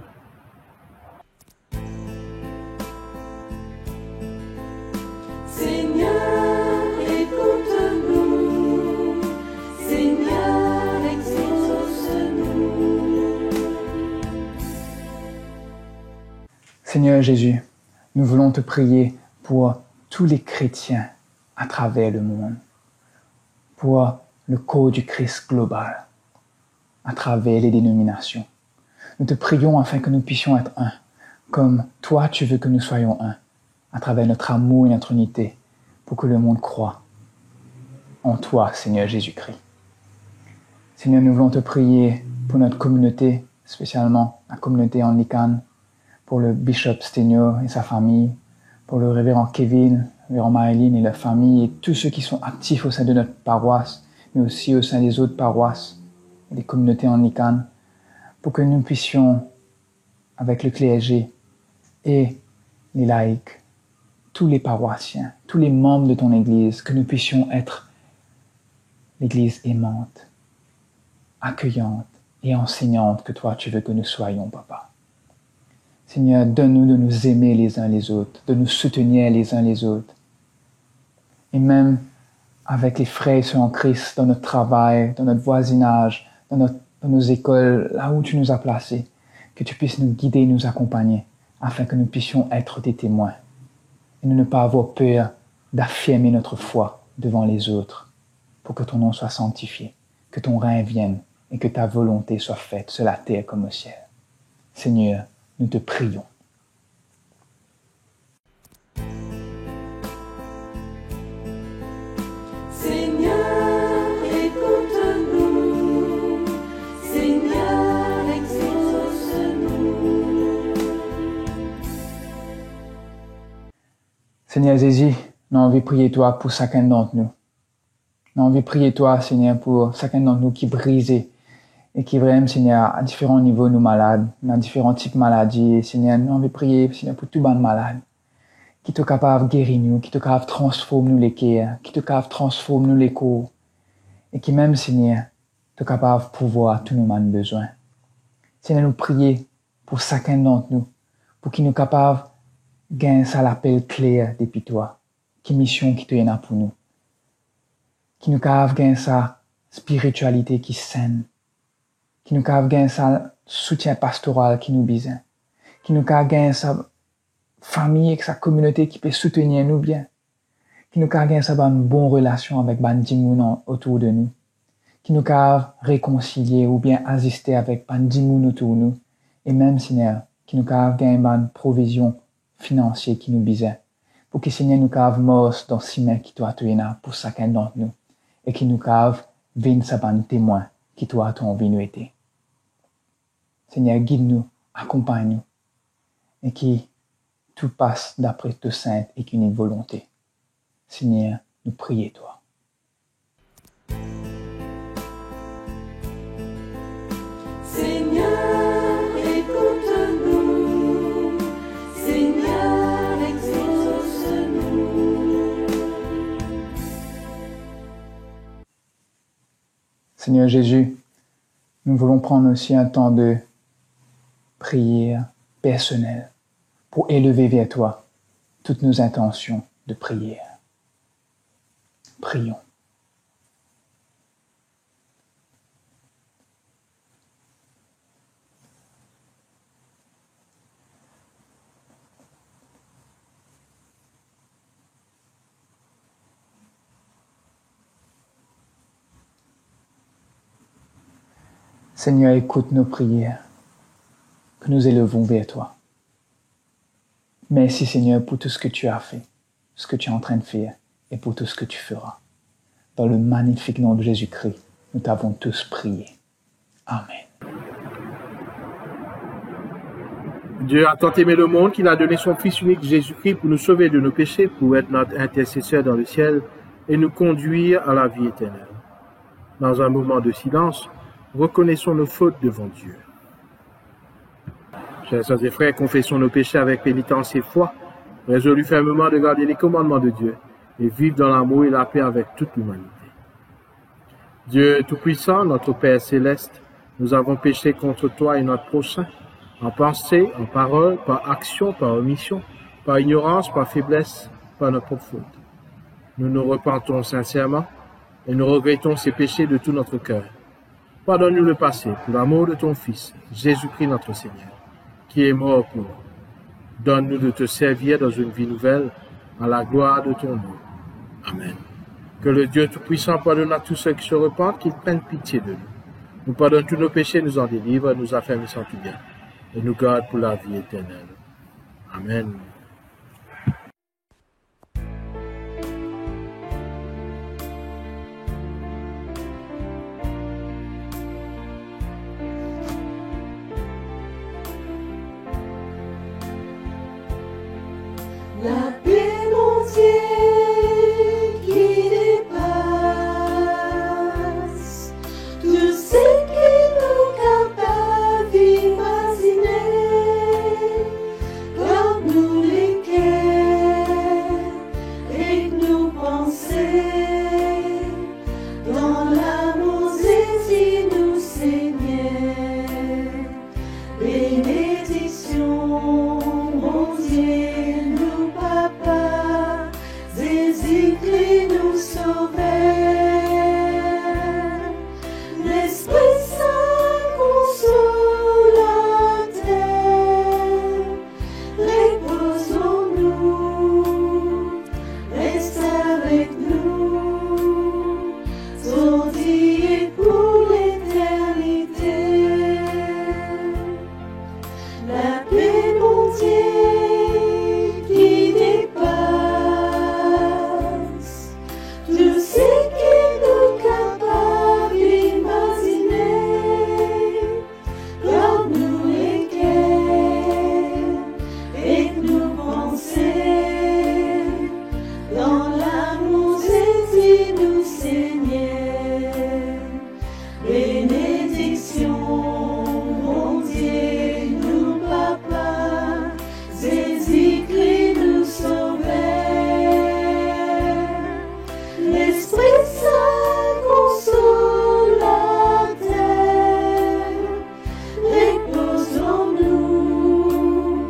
Seigneur Jésus, nous voulons te prier pour tous les chrétiens à travers le monde, pour le corps du Christ global, à travers les dénominations. Nous te prions afin que nous puissions être un, comme toi tu veux que nous soyons un, à travers notre amour et notre unité, pour que le monde croie en toi, Seigneur Jésus-Christ. Seigneur, nous voulons te prier pour notre communauté, spécialement la communauté anglicane, pour le bishop Stegno et sa famille, pour le révérend Kevin, le révérend Marilyn et leur famille, et tous ceux qui sont actifs au sein de notre paroisse, mais aussi au sein des autres paroisses et des communautés anglicanes, pour que nous puissions, avec le clergé et les laïcs, tous les paroissiens, tous les membres de ton Église, que nous puissions être l'Église aimante, accueillante et enseignante que toi tu veux que nous soyons, Papa. Seigneur, donne-nous de nous aimer les uns les autres, de nous soutenir les uns les autres. Et même avec les frères et sœurs en Christ, dans notre travail, dans notre voisinage, dans nos écoles, là où tu nous as placés, que tu puisses nous guider, nous accompagner, afin que nous puissions être des témoins. Et ne pas avoir peur d'affirmer notre foi devant les autres, pour que ton nom soit sanctifié, que ton règne vienne et que ta volonté soit faite sur la terre comme au ciel. Seigneur, nous te prions. Seigneur, écoute-nous. Seigneur, exauce-nous. Seigneur Jésus, nous avons envie de prier toi pour chacun d'entre nous. Nous avons envie de prier toi, Seigneur, pour chacun d'entre nous qui est brisé et qui vraiment, Seigneur, à différents niveaux nous malades, dans différents types de maladies. Et, Seigneur, nous avons envie de prier, Seigneur, pour tout le monde malade, qui est capable de guérir nous, qui est capable de transformer nous les cœurs, qui est capable de transformer nous les corps, et qui même, Seigneur, est capable de pouvoir tous nos besoins. Seigneur, nous prier pour chacun d'entre nous, pour qu'il nous capable de gagner ça l'appel clair depuis toi, qui mission qui te y en a pour nous, qui nous capable de gagner sa spiritualité qui saine, qui nous capable de gagner sa soutien pastoral qui nous besoin, qui nous capable de gagner sa famille et sa communauté qui peut soutenir nous bien, qui nous capable de gagner sa bonne relation avec bandimoun autour de nous, qui nous capable réconcilier ou bien assister avec bandimoun autour de nous, et même Seigneur, qui nous capable de gagner une provision financière qui nous besoin, pour que Seigneur nous capable mort dans si mains qui toi tu es pour chacun d'entre nous, et qui nous capable venir sa bonne témoin qui toi tu as envie nous aider. Seigneur, guide-nous, accompagne-nous, et qui tout passe d'après ta sainte et qu'unique volonté. Seigneur, nous prions toi. Seigneur, écoute-nous. Seigneur, exauce-nous. Seigneur Jésus, nous voulons prendre aussi un temps de prière personnelle pour élever vers toi toutes nos intentions de prière. Prions. Seigneur, écoute nos prières que nous élevons vers toi. Merci Seigneur pour tout ce que tu as fait, ce que tu es en train de faire et pour tout ce que tu feras. Dans le magnifique nom de Jésus-Christ, nous t'avons tous prié. Amen. Dieu a tant aimé le monde qu'il a donné son Fils unique Jésus-Christ pour nous sauver de nos péchés, pour être notre intercesseur dans le ciel et nous conduire à la vie éternelle. Dans un moment de silence, reconnaissons nos fautes devant Dieu. Chers sœurs et frères, confessons nos péchés avec pénitence et foi, résolus fermement de garder les commandements de Dieu et vivre dans l'amour et la paix avec toute l'humanité. Dieu Tout-Puissant, notre Père Céleste, nous avons péché contre toi et notre prochain, en pensée, en parole, par action, par omission, par ignorance, par faiblesse, par notre faute. Nous nous repentons sincèrement et nous regrettons ces péchés de tout notre cœur. Pardonne-nous le passé pour l'amour de ton Fils, Jésus-Christ notre Seigneur, qui est mort pour nous. Donne-nous de te servir dans une vie nouvelle, à la gloire de ton nom. Amen. Que le Dieu Tout-Puissant pardonne à tous ceux qui se repentent, qu'il prenne pitié de nous. Nous pardonne tous nos péchés, nous en délivre, nous affermissons tout bien, et nous garde pour la vie éternelle. Amen. La paix, mon Dieu, qui dépasse tout ce que nous capables d'imaginer, garde-nous les cœurs et nos pensées dans l'amour de nous, Seigneur. Bénédiction, mon Dieu. Jésus-Christ nous sauveur, l'Esprit Saint consolateur, repose en nous, reste avec nous, aujourd'hui et pour l'éternité. La paix, mon Dieu, qui dépasse tout ce que nous capables d'imaginer, garde-nous les cœurs et nos pensées dans l'amour de nous, Seigneur. Bénédiction, mon Dieu, nous, Papa, Jésus-Christ nous sauveur, l'Esprit Saint consolateur, repose en nous,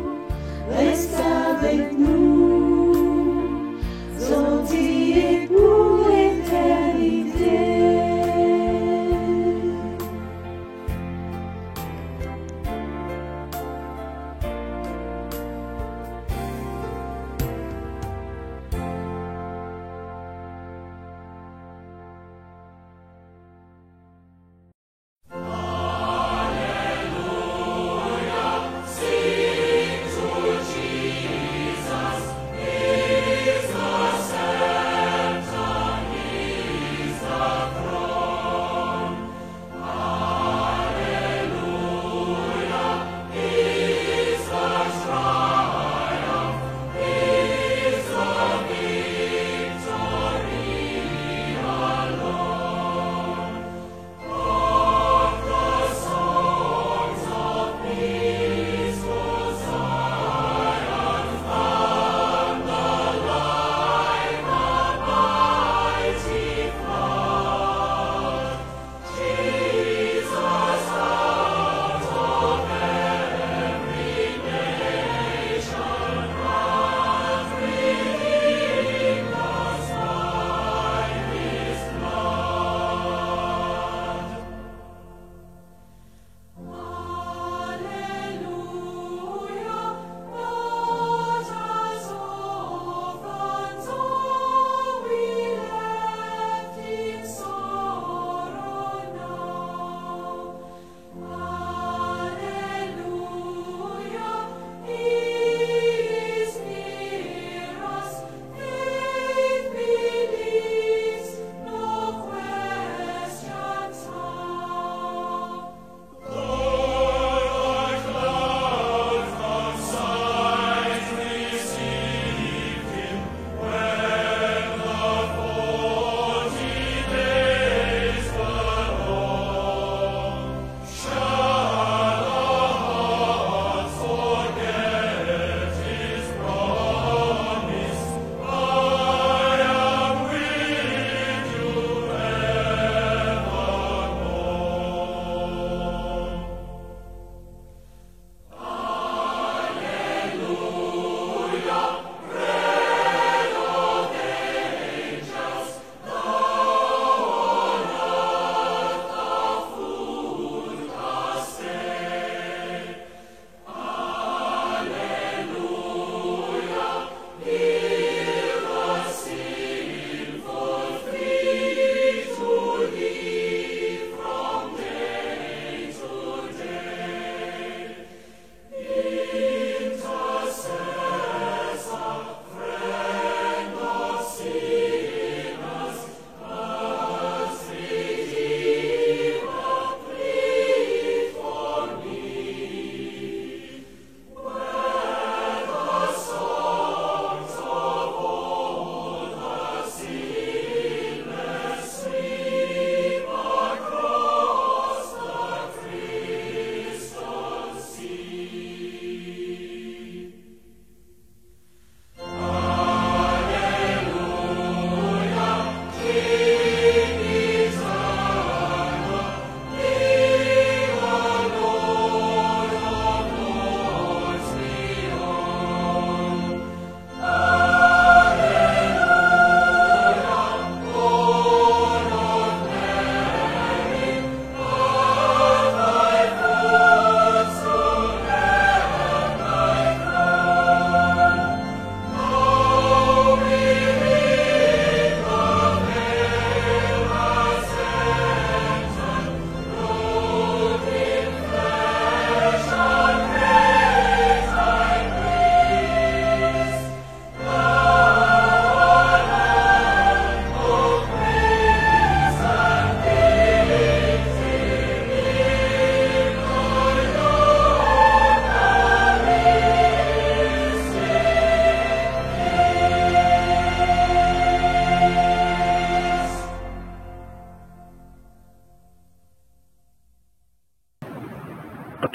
reste avec nous, aujourd'hui et pour l'éternité. Sing to Jesus.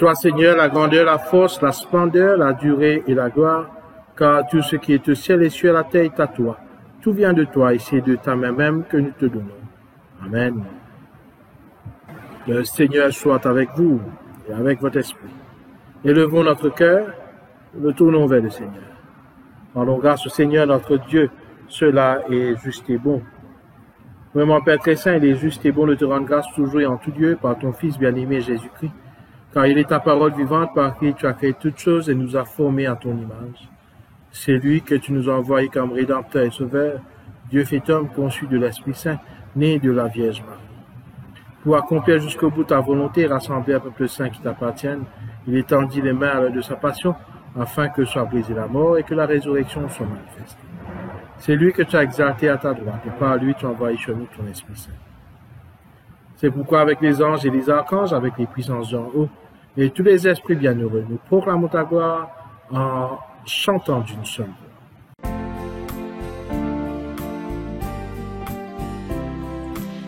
toi, Seigneur, la grandeur, la force, la splendeur, la durée et la gloire, car tout ce qui est au ciel et sur la terre est à toi. Tout vient de toi et c'est de ta main même que nous te donnons. Amen. Le Seigneur soit avec vous et avec votre esprit. Élevons notre cœur, nous tournons vers le Seigneur. Rendons grâce au Seigneur notre Dieu, cela est juste et bon. Vraiment, Père très saint, il est juste et bon de te rendre grâce toujours et en tout lieu par ton Fils bien-aimé Jésus-Christ, car il est ta parole vivante par qui tu as créé toutes choses et nous as formés à ton image. C'est lui que tu nous as envoyé comme Rédempteur et Sauveur, Dieu fait homme conçu de l'Esprit Saint, né de la Vierge Marie. Pour accomplir jusqu'au bout ta volonté et rassembler un peuple saint qui t'appartienne, il étendit les mains à l'heure de sa passion, afin que soit brisée la mort et que la résurrection soit manifestée. C'est lui que tu as exalté à ta droite, et par lui tu as envoyé sur nous ton Esprit Saint. C'est pourquoi avec les anges et les archanges, avec les puissances d'en haut, et tous les esprits bienheureux, nous proclamons ta gloire en chantant d'une seule voix.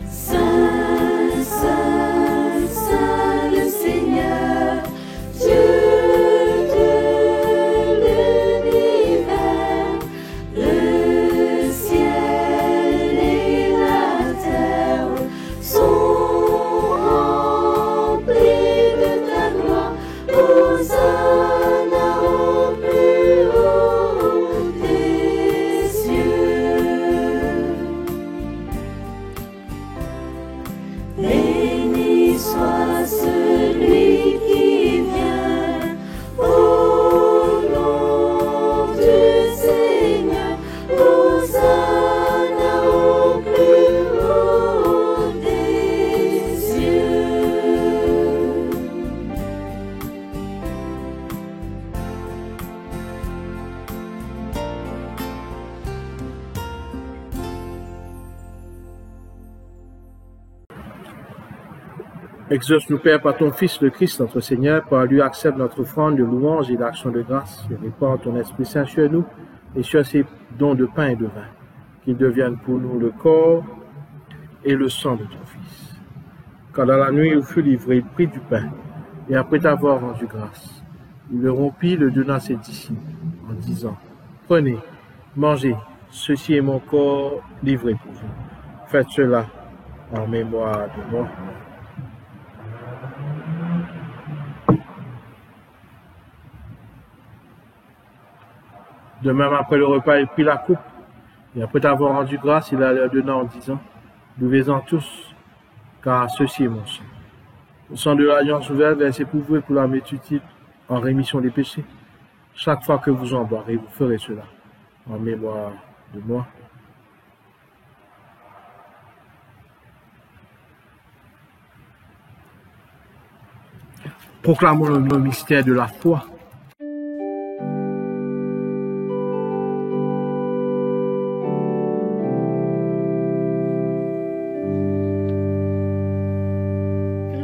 Saint, Saint, Saint le Seigneur, Dieu de l'univers, le ciel et la terre sont remplis de ta gloire. Hosanna au plus haut des cieux. Béni soit celui qui vient au nom du Seigneur. Hosanna au plus haut des cieux. Exauce-nous, Père, par ton Fils, le Christ, notre Seigneur, par lui accepte notre offrande de louange et d'action de grâce, et répand ton Esprit Saint sur nous et sur ces dons de pain et de vin, qu'ils deviennent pour nous le corps et le sang de ton Fils. Quand dans la nuit où fut livré, il prit du pain, et après t'avoir rendu grâce, il le rompit, le donna à ses disciples, en disant, « Prenez, mangez, ceci est mon corps livré pour vous. Faites cela en mémoire de moi. » De même, après le repas, il prit la coupe, et après t'avoir rendu grâce, il la leur donna en disant, « Buvez-en tous, car ceci est mon sang. Le sang de l'alliance ouverte versé pour vous et pour la multitude en rémission des péchés. Chaque fois que vous en boirez, vous ferez cela en mémoire de moi. » Proclamons le mystère de la foi.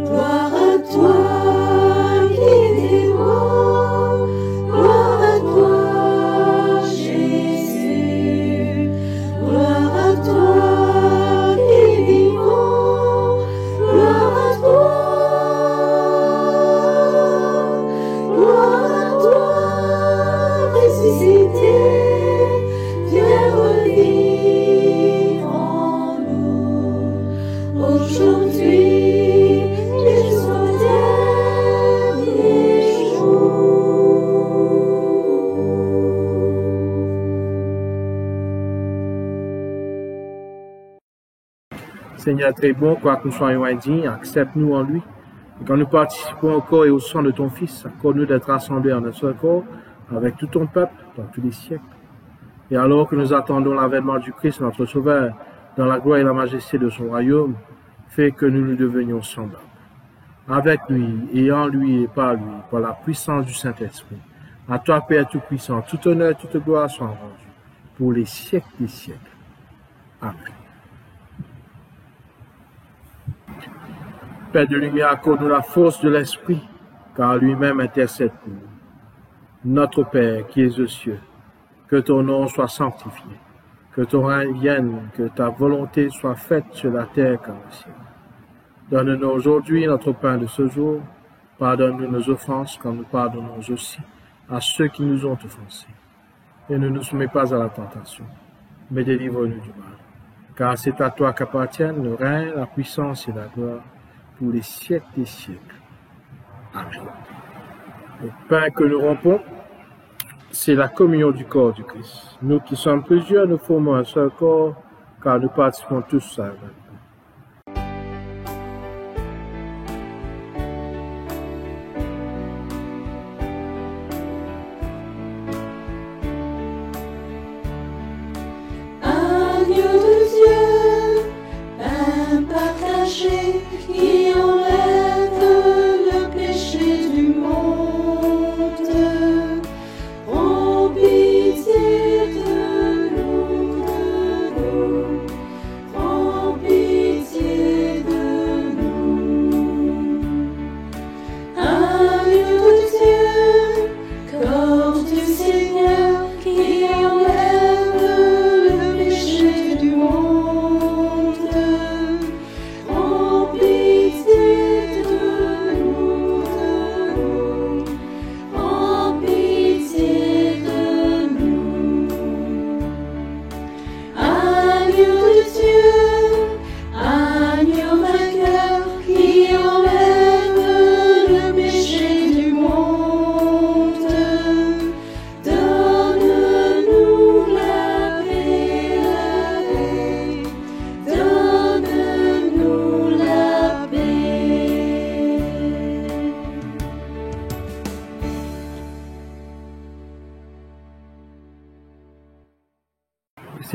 Gloire à toi qui vis mort, gloire à toi Jésus, gloire à toi qui vis mort, gloire à toi, gloire à toi ressuscité, viens revivre en nous aujourd'hui. Seigneur très bon, quoi que nous soyons indignes, accepte-nous en lui. Et quand nous participons au corps et au sang de ton Fils, accorde-nous d'être rassemblés en un seul corps, avec tout ton peuple, dans tous les siècles. Et alors que nous attendons l'avènement du Christ, notre Sauveur, dans la gloire et la majesté de son royaume, fais que nous nous devenions semblables. Avec lui, et en lui, et par lui, par la puissance du Saint-Esprit. À toi, Père Tout-Puissant, tout honneur, toute gloire soient rendues, pour les siècles des siècles. Amen. Père de lumière, accorde-nous la force de l'Esprit, car lui-même intercède pour nous. Notre Père qui es aux cieux, que ton nom soit sanctifié, que ton règne vienne, que ta volonté soit faite sur la terre comme au ciel. Donne-nous aujourd'hui notre pain de ce jour. Pardonne-nous nos offenses, comme nous pardonnons aussi à ceux qui nous ont offensés. Et ne nous soumets pas à la tentation, mais délivre-nous du mal. Car c'est à toi qu'appartiennent le règne, la puissance et la gloire pour les siècles des siècles. Amen. Le pain que nous rompons, c'est la communion du corps du Christ. Nous qui sommes plusieurs, nous formons un seul corps, car nous participons tous à l'œuvre.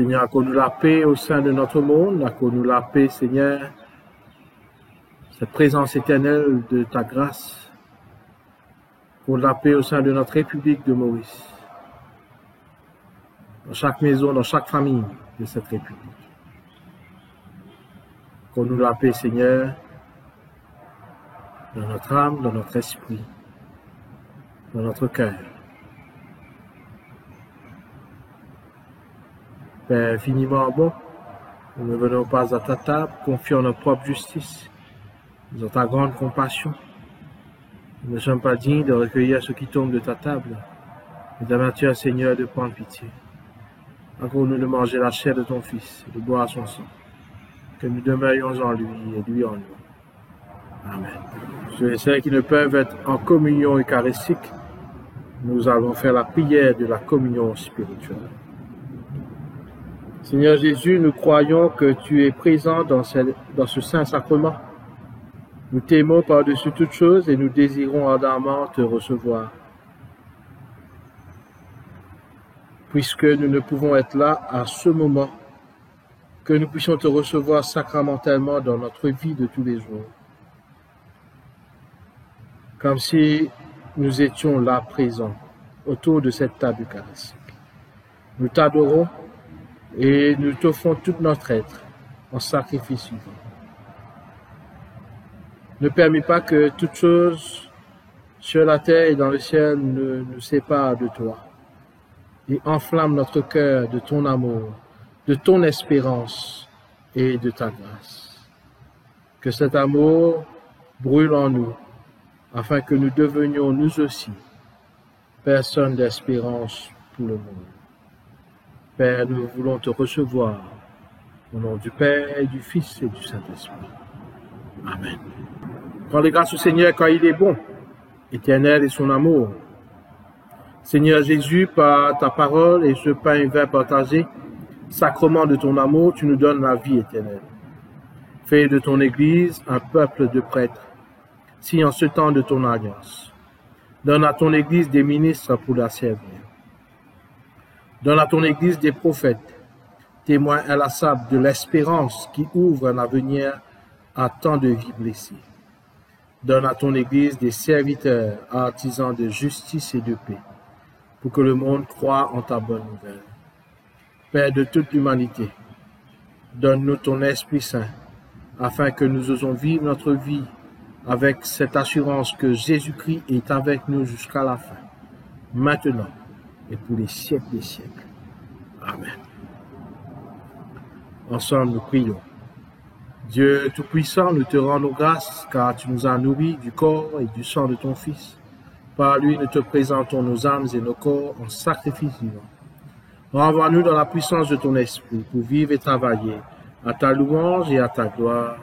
Seigneur, accorde-nous la paix au sein de notre monde, accorde-nous la paix, Seigneur, cette présence éternelle de ta grâce, accorde la paix au sein de notre République de Maurice, dans chaque maison, dans chaque famille de cette République. Accorde-nous la paix, Seigneur, dans notre âme, dans notre esprit, dans notre cœur. Père infiniment bon, nous ne venons pas à ta table, confiant notre propre justice, dans ta grande compassion. Nous ne sommes pas dignes de recueillir ce qui tombe de ta table, mais d'aventure, Seigneur, de prendre pitié. Accorde-nous de manger la chair de ton Fils et de boire son sang, que nous demeurions en lui et lui en nous. Amen. Ceux et celles qui ne peuvent être en communion eucharistique, nous allons faire la prière de la communion spirituelle. Seigneur Jésus, nous croyons que tu es présent dans ce saint sacrement. Nous t'aimons par-dessus toutes choses et nous désirons ardemment te recevoir. Puisque nous ne pouvons être là à ce moment, que nous puissions te recevoir sacramentellement dans notre vie de tous les jours. Comme si nous étions là présents autour de cette table eucharistique. Nous t'adorons et nous t'offrons tout notre être en sacrifice vivant. Ne permets pas que toute chose sur la terre et dans le ciel ne nous sépare de toi et enflamme notre cœur de ton amour, de ton espérance et de ta grâce. Que cet amour brûle en nous afin que nous devenions nous aussi personnes d'espérance pour le monde. Père, nous voulons te recevoir au nom du Père, et du Fils et du Saint-Esprit. Amen. Rends les grâces au Seigneur car il est bon, éternel est son amour. Seigneur Jésus, par ta parole et ce pain et vin partagé, sacrement de ton amour, tu nous donnes la vie éternelle. Fais de ton Église un peuple de prêtres, si en ce temps de ton alliance. Donne à ton Église des ministres pour la servir. Donne à ton Église des prophètes, témoins inlassables de l'espérance qui ouvre un avenir à tant de vies blessées. Donne à ton Église des serviteurs, artisans de justice et de paix, pour que le monde croie en ta bonne nouvelle. Père de toute l'humanité, donne-nous ton Esprit Saint, afin que nous osons vivre notre vie avec cette assurance que Jésus-Christ est avec nous jusqu'à la fin, maintenant et pour les siècles des siècles. Amen. Ensemble, nous prions. Dieu Tout-Puissant, nous te rendons grâce car tu nous as nourris du corps et du sang de ton Fils. Par lui, nous te présentons nos âmes et nos corps en sacrifice vivant. Renvoie-nous dans la puissance de ton esprit pour vivre et travailler à ta louange et à ta gloire.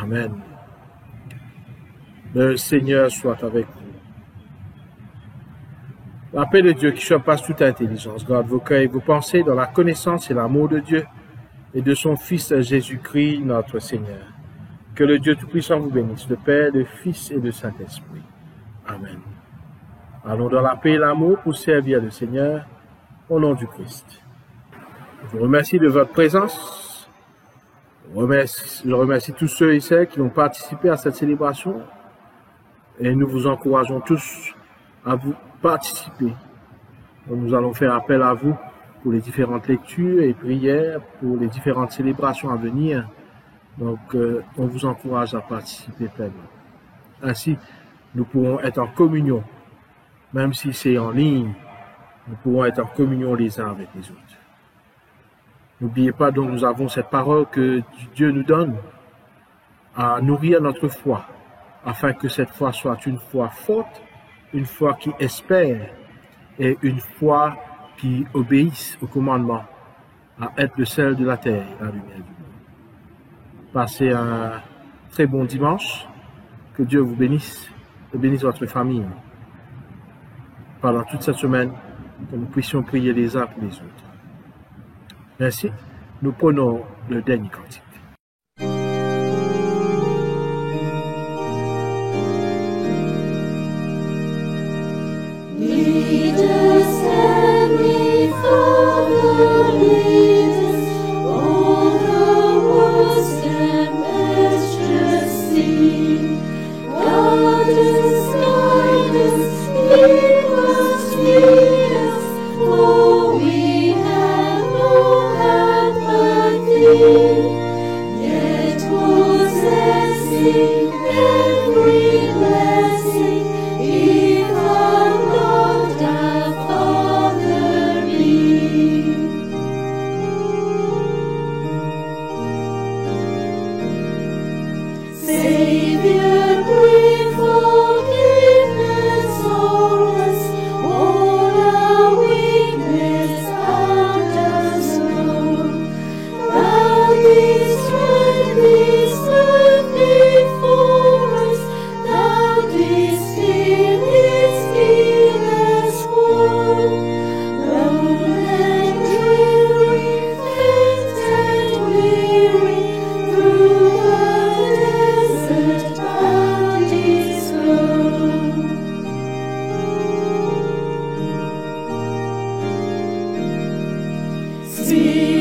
Amen. Le Seigneur soit avec vous. La paix de Dieu qui surpasse toute intelligence garde vos cœurs et vos pensées dans la connaissance et l'amour de Dieu et de son Fils Jésus-Christ, notre Seigneur. Que le Dieu Tout-Puissant vous bénisse, le Père, le Fils et le Saint-Esprit. Amen. Allons dans la paix et l'amour pour servir le Seigneur au nom du Christ. Je vous remercie de votre présence. Je remercie tous ceux et celles qui ont participé à cette célébration et nous vous encourageons tous à vous participer. Nous allons faire appel à vous pour les différentes lectures et prières, pour les différentes célébrations à venir. Donc, on vous encourage à participer pleinement. Ainsi, nous pourrons être en communion, même si c'est en ligne, nous pourrons être en communion les uns avec les autres. N'oubliez pas donc, nous avons cette parole que Dieu nous donne à nourrir notre foi, afin que cette foi soit une foi forte, une foi qui espère et une foi qui obéisse au commandement à être le sel de la terre et la lumière du monde. Passez un très bon dimanche. Que Dieu vous bénisse et bénisse votre famille. Pendant toute cette semaine, que nous puissions prier les uns pour les autres. Ainsi, nous prenons le dernier cantique. Lead us, Heavenly Father, lead us over woods tempestuous sea. Guide us, keep us, lead us, for we have no help but Thee. Yet possessing every blessing, if our Lord our Father be. Savior, bring forgiveness all us, all our weakness and us know. Thou didst stand before us, Thou didst heal His healers woe. Lone and dreary, faint and weary, through the desert thou didst go. See